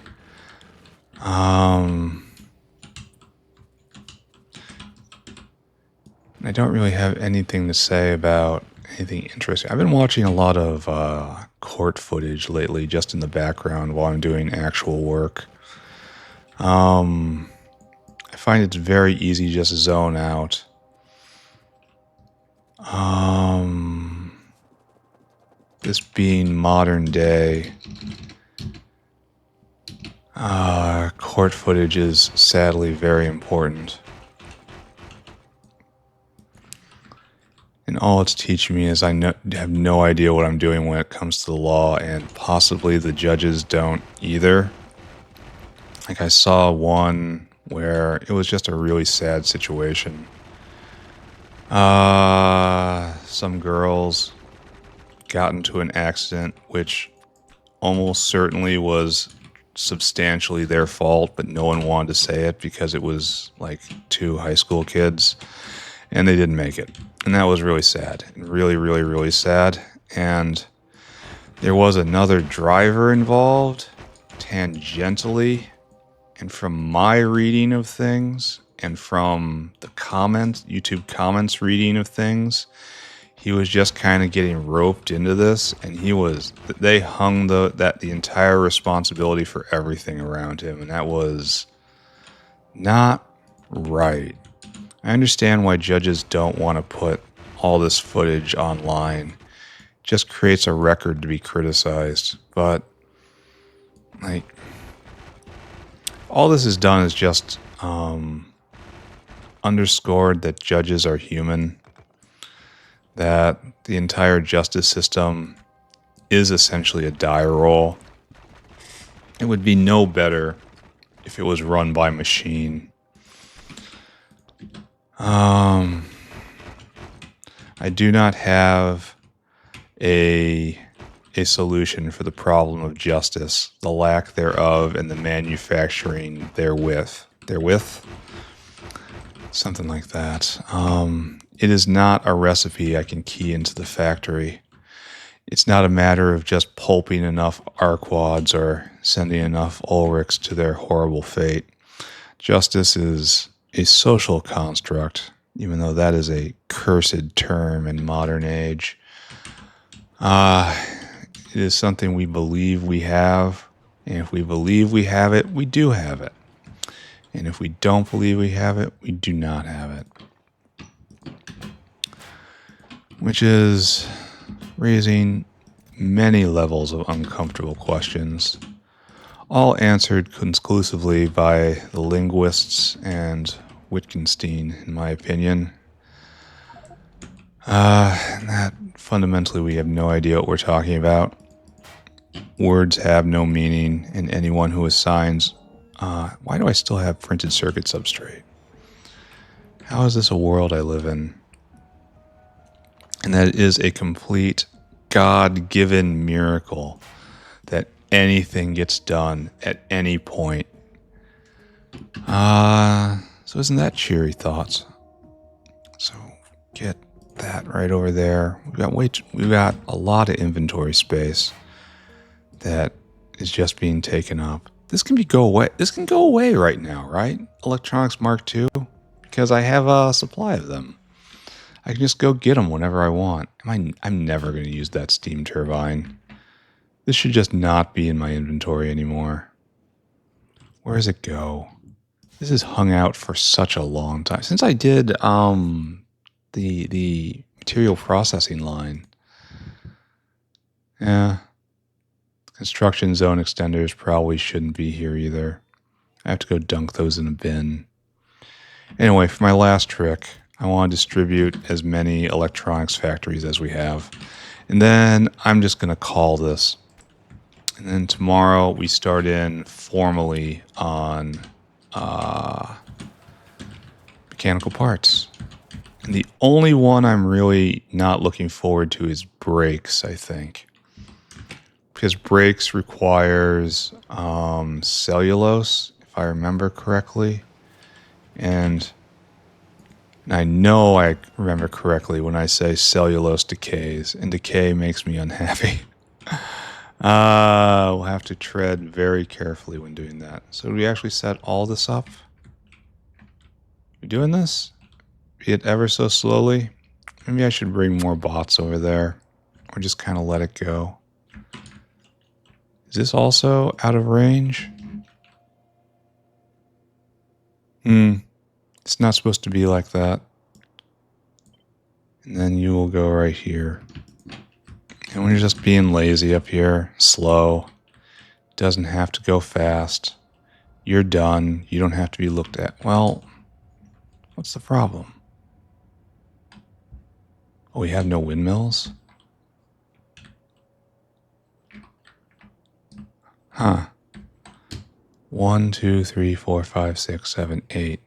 S1: I don't really have anything to say about anything interesting. I've been watching a lot of court footage lately, just in the background while I'm doing actual work. I find it's very easy to just zone out. This being modern day, court footage is sadly very important. And all it's teaching me is I have no idea what I'm doing when it comes to the law, and possibly the judges don't either. Like I saw one where it was just a really sad situation. Some girls got into an accident which almost certainly was substantially their fault, but no one wanted to say it because it was like 2 high school kids, and they didn't make it. And that was really sad, and really, really, really sad. And there was another driver involved, tangentially, and from my reading of things, and from the YouTube comments reading of things, he was just kind of getting roped into this, and they hung the entire responsibility for everything around him, and that was not right. I understand why judges don't want to put all this footage online. It just creates a record to be criticized, but like all this has done is just underscored that judges are human, that the entire justice system is essentially a die roll. It would be no better if it was run by machine. I do not have a solution for the problem of justice, the lack thereof, and the manufacturing therewith. Something like that. It is not a recipe I can key into the factory. It's not a matter of just pulping enough Arquads or sending enough Ulrichs to their horrible fate. Justice is a social construct, even though that is a cursed term in modern age. It is something we believe we have, and if we believe we have it, we do have it. And if we don't believe we have it, we do not have it. Which is raising many levels of uncomfortable questions, all answered conclusively by the linguists and Wittgenstein, in my opinion. That fundamentally we have no idea what we're talking about. Words have no meaning, and anyone who assigns... why do I still have printed circuit substrate? How is this a world I live in? And that is a complete God-given miracle that anything gets done at any point. So isn't that cheery thoughts? So get that right over there. We've got a lot of inventory space that is just being taken up. This can go away right now, right? Electronics Mark II, because I have a supply of them. I can just go get them whenever I want. I'm never going to use that steam turbine. This should just not be in my inventory anymore. Where does it go? This has hung out for such a long time. Since I did the material processing line. Yeah. Construction zone extenders probably shouldn't be here either. I have to go dunk those in a bin. Anyway, for my last trick, I want to distribute as many electronics factories as we have. And then I'm just going to call this. And then tomorrow we start in formally on mechanical parts. And the only one I'm really not looking forward to is brakes, I think. Because brakes requires cellulose, if I remember correctly. And I know I remember correctly when I say cellulose decays, and decay makes me unhappy. We'll have to tread very carefully when doing that. So do we actually set all this up? We doing this? Be it ever so slowly? Maybe I should bring more bots over there, or just kind of let it go. Is this also out of range? It's not supposed to be like that. And then you will go right here. And when you're just being lazy up here, slow, doesn't have to go fast, you're done, you don't have to be looked at. Well, what's the problem? Oh, we have no windmills? Huh. 1, 2, 3, 4, 5, 6, 7, 8.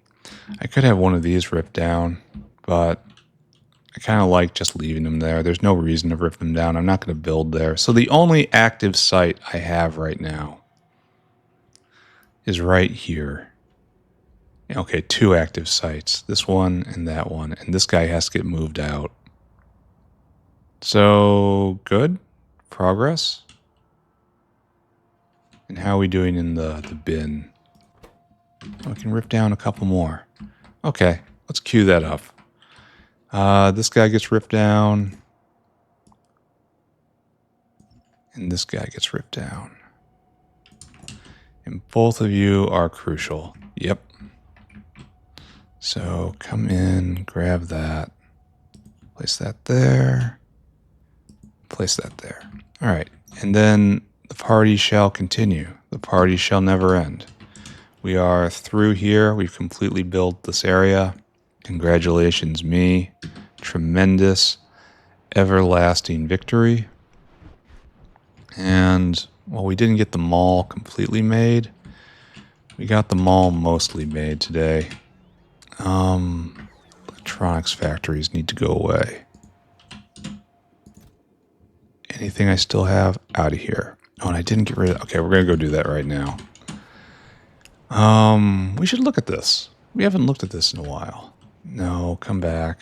S1: I could have one of these ripped down, but I kind of like just leaving them there. There's no reason to rip them down. I'm not going to build there. So the only active site I have right now is right here. Okay, 2 active sites. This one and that one. And this guy has to get moved out. So, good. Progress. And how are we doing in the bin? Oh, we can rip down a couple more. Okay, let's queue that up. This guy gets ripped down. And this guy gets ripped down. And both of you are crucial. Yep. So come in, grab that. Place that there. Place that there. All right. And then the party shall continue. The party shall never end. We are through here. We've completely built this area. Congratulations, me. Tremendous, everlasting victory. And while we didn't get the mall completely made, we got the mall mostly made today. Electronics factories need to go away. Anything I still have, out of here. Oh, and I didn't get rid of... Okay, we're going to go do that right now. We should look at this. We haven't looked at this in a while. No, come back.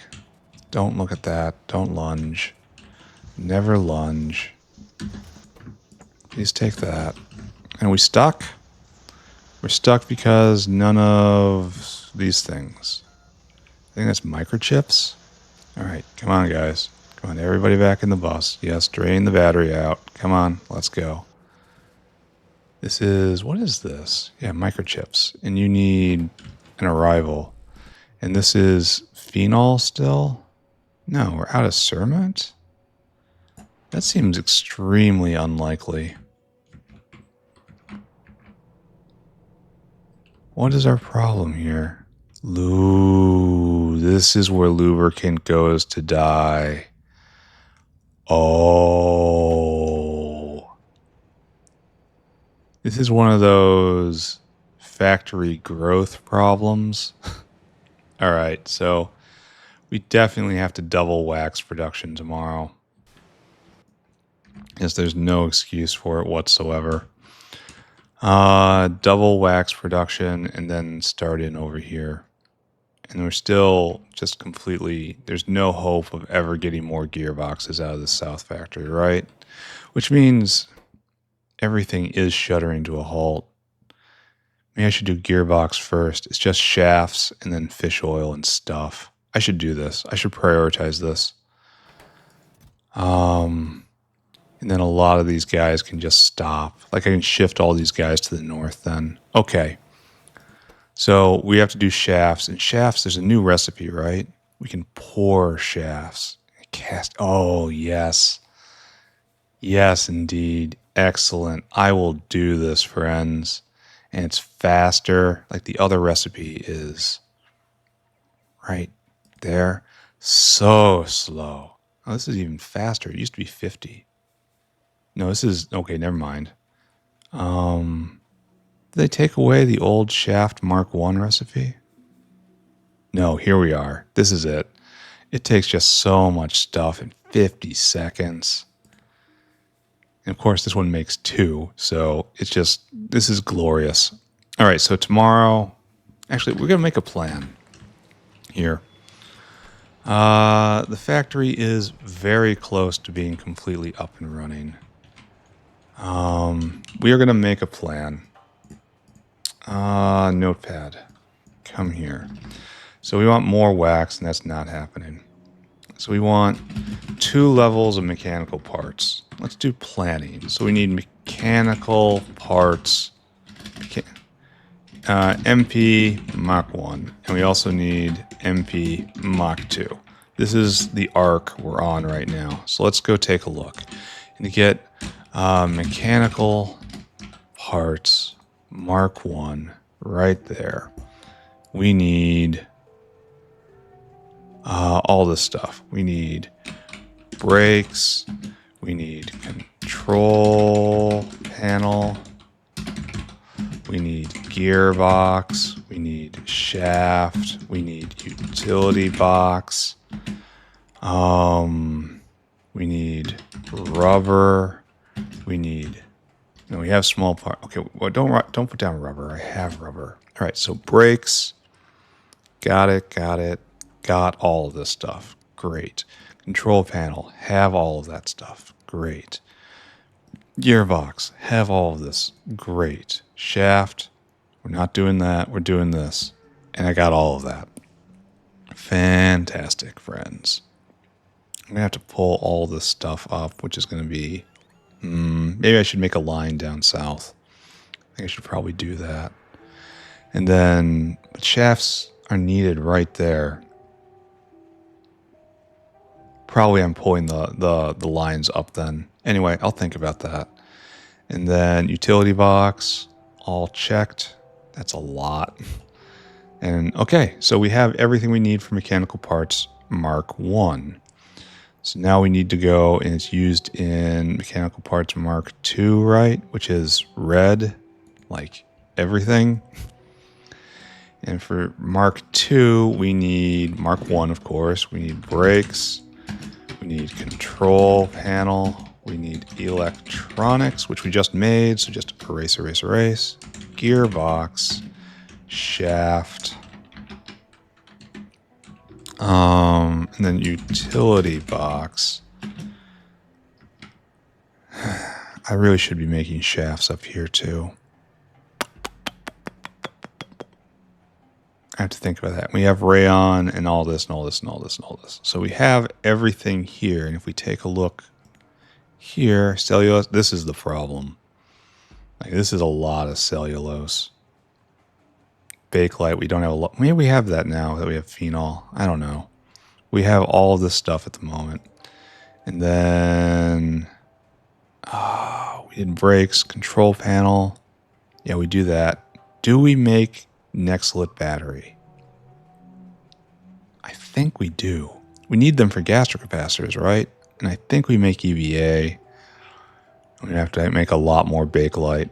S1: Don't look at that. Don't lunge. Never lunge. Please take that. And are we stuck? We're stuck because none of these things. I think that's microchips. All right, come on, guys. Come on, everybody back in the bus. Yes, drain the battery out. Come on, let's go. This is, what is this? Yeah, microchips. And you need an arrival. And this is phenol still? No, we're out of cermet? That seems extremely unlikely. What is our problem here? This is where lubricant goes to die. Oh. This is one of those factory growth problems. All right, so we definitely have to double wax production tomorrow. Yes, there's no excuse for it whatsoever. Double wax production and then start in over here. And we're still just completely, there's no hope of ever getting more gearboxes out of the South factory, right? Which means everything is shuddering to a halt. Maybe I should do gearbox first. It's just shafts and then fish oil and stuff. I should do this. I should prioritize this. And And then a lot of these guys can just stop. Like I can shift all these guys to the north then. Okay. So we have to do shafts. And shafts, there's a new recipe, right? We can pour shafts. Cast. Oh, yes. Yes, indeed. Excellent. I will do this, friends. And it's faster, like the other recipe is. Right there. So slow. Oh, this is even faster. It used to be 50. No, this is... Okay, never mind. Did they take away the old shaft Mark 1 recipe? No, here we are. This is it. It takes just so much stuff in 50 seconds. And of course, this one makes 2. So it's just... This is glorious. All right, so tomorrow... Actually, we're going to make a plan here. The factory is very close to being completely up and running. We are going to make a plan. Notepad. Come here. So we want more wax, and that's not happening. So we want 2 levels of mechanical parts. Let's do planning. So we need mechanical parts. MP Mach 1. And we also need MP Mach 2. This is the arc we're on right now. So let's go take a look. And to get mechanical parts Mark 1 right there, we need all this stuff. We need brakes. We need control panel. We need gearbox. We need shaft. We need utility box. We need rubber. We need... No, we have small part. Okay, well, don't put down rubber. I have rubber. All right, so brakes. Got it. Got all of this stuff. Great. Control panel. Have all of that stuff. Great. Gearbox. Have all of this. Great. Shaft. We're not doing that. We're doing this. And I got all of that. Fantastic, friends. I'm going to have to pull all this stuff up, which is going to be... maybe I should make a line down south. I think I should probably do that. And then shafts are needed right there. Probably I'm pulling the lines up then. Anyway, I'll think about that. And then utility box, all checked. That's a lot. And okay, so we have everything we need for mechanical parts Mark 1. So now we need to go, and it's used in mechanical parts Mark 2, right? Which is red, like everything. And for Mark 2, we need Mark 1, of course. We need brakes. We need control panel. We need electronics, which we just made. So just erase. Gearbox. Shaft. And then utility box. I really should be making shafts up here too. I have to think about that. We have rayon and all this and all this and all this and all this. So we have everything here. And if we take a look here, cellulose, this is the problem. Like, this is a lot of cellulose. Bakelite, we don't have a lot. Maybe we have that now that we have phenol. I don't know. We have all of this stuff at the moment. And then we did brakes, control panel. Yeah, we do that. Do we make Nextlit battery? I think we do. We need them for gastrocapacitors, right? And I think we make EVA. We have to make a lot more Bakelite.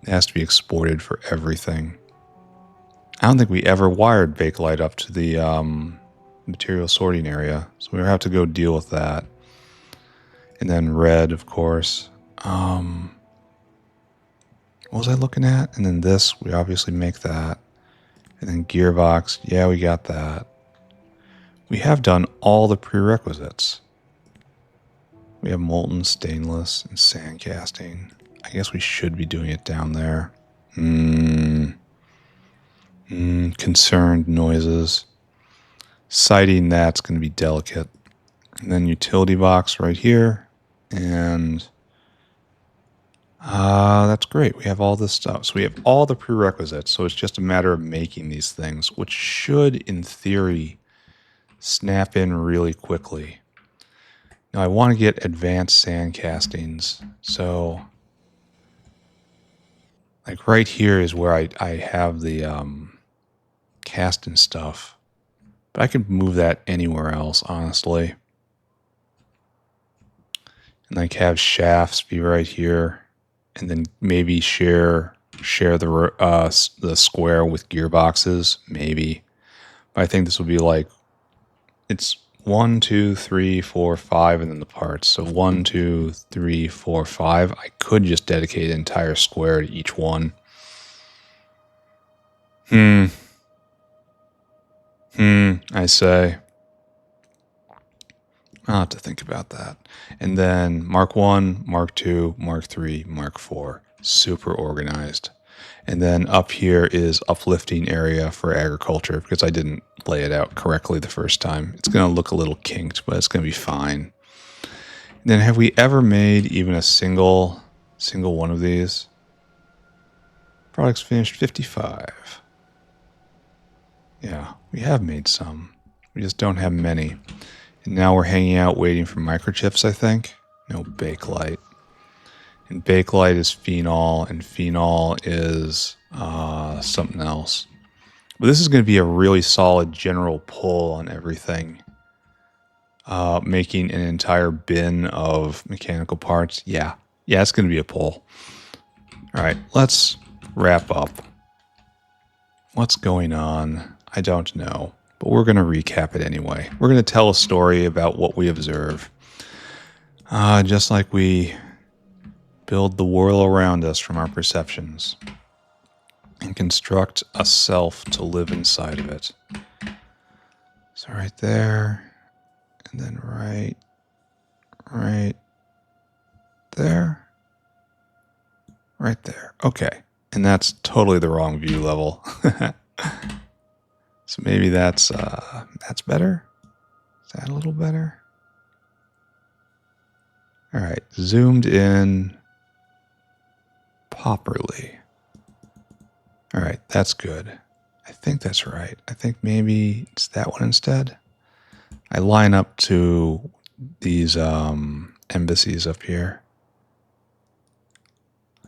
S1: It has to be exported for everything. I don't think we ever wired Bakelite up to the material sorting area, so we'll have to go deal with that. And then red, of course. What was I looking at? And then this, we obviously make that. And then gearbox, yeah, we got that. We have done all the prerequisites. We have molten stainless and sand casting. I guess we should be doing it down there. Concerned noises. Sighting that's going to be delicate. And then utility box right here. And That's great. We have all this stuff. So we have all the prerequisites. So it's just a matter of making these things, which should, in theory, snap in really quickly. Now I want to get advanced sand castings. So like right here is where I have the casting stuff. But I could move that anywhere else, honestly. And like have shafts be right here. And then maybe share the square with gearboxes, maybe. But I think this will be like, it's 1, 2, 3, 4, 5, and then the parts. So 1, 2, 3, 4, 5. I could just dedicate an entire square to each one. I say. I'll have to think about that. And then Mark 1, Mark 2, Mark 3, Mark 4. Super organized. And then up here is uplifting area for agriculture because I didn't lay it out correctly the first time. It's going to look a little kinked, but it's going to be fine. And then have we ever made even a single one of these? Products finished 55. Yeah, we have made some. We just don't have many. And now we're hanging out waiting for microchips, I think. No Bakelite. And Bakelite is phenol, and phenol is something else. But this is going to be a really solid general pull on everything. Making an entire bin of mechanical parts. Yeah, it's going to be a pull. All right, let's wrap up. What's going on? I don't know. But we're going to recap it anyway. We're going to tell a story about what we observe. Just like we build the world around us from our perceptions. And construct a self to live inside of it. So right there. And then right there. Right there. Okay. And that's totally the wrong view level. So maybe that's better. Is that a little better? All right, zoomed in properly. All right, that's good. I think that's right. I think maybe it's that one instead. I line up to these embassies up here.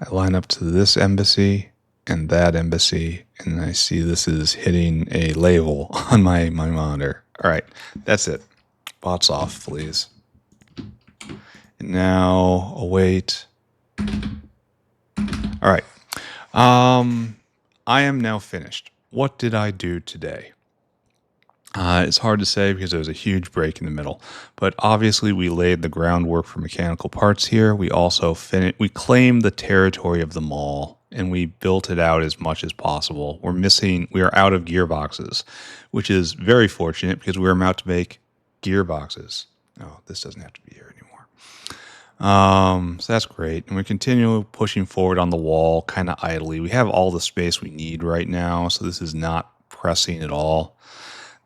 S1: I line up to this embassy and that embassy, and I see this is hitting a label on my monitor. All right, that's it. Bots off, please. And now await. All right. I am now finished. What did I do today? It's hard to say because there was a huge break in the middle, but obviously we laid the groundwork for mechanical parts here. We also we claimed the territory of the mall and we built it out as much as possible. We are out of gearboxes, which is very fortunate because we were about to make gearboxes. Oh, this doesn't have to be here anymore. So that's great. And we continue pushing forward on the wall kind of idly. We have all the space we need right now, so this is not pressing at all.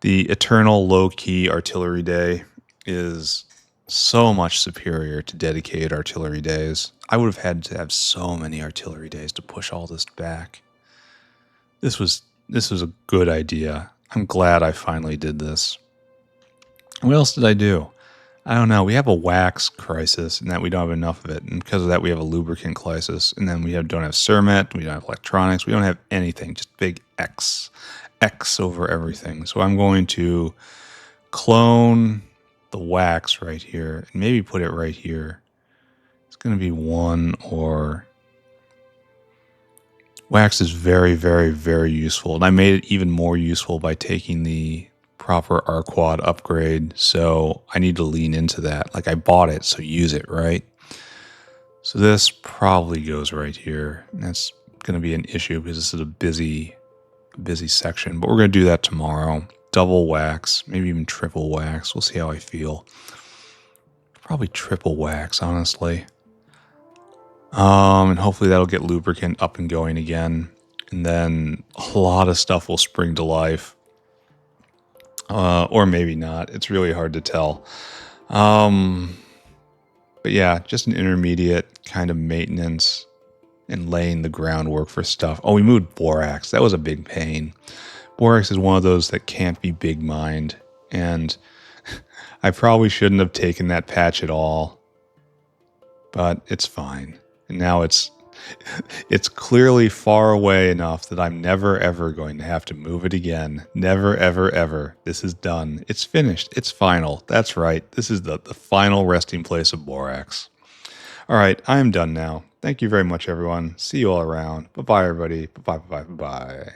S1: The eternal low-key artillery day is so much superior to dedicated artillery days. I would have had to have so many artillery days to push all this back. This was a good idea. I'm glad I finally did this. What else did I do? I don't know. We have a wax crisis and that we don't have enough of it. And because of that, we have a lubricant crisis. And then we don't have Cermet. We don't have electronics. We don't have anything. Just big X over everything. So I'm going to clone the wax right here and maybe put it right here. It's going to be 1 or... Wax is very, very, very useful. And I made it even more useful by taking the proper R-Quad upgrade. So I need to lean into that. Like I bought it, so use it, right? So this probably goes right here. And that's going to be an issue because this is a busy section, but we're going to do that tomorrow. Double wax, maybe even triple wax. We'll see how I feel. Probably triple wax, honestly. And hopefully that'll get lubricant up and going again. And then a lot of stuff will spring to life. Or maybe not. It's really hard to tell. But yeah, just an intermediate kind of maintenance and laying the groundwork for stuff. Oh, we moved Borax. That was a big pain. Borax is one of those that can't be big mined, and I probably shouldn't have taken that patch at all, but it's fine. And now it's clearly far away enough that I'm never ever going to have to move it again. Never ever ever. This is done. It's finished. It's final. That's right. This is the final resting place of Borax. All right, I am done now. Thank you very much, everyone. See you all around. Bye-bye, everybody. Bye-bye, bye-bye, bye-bye.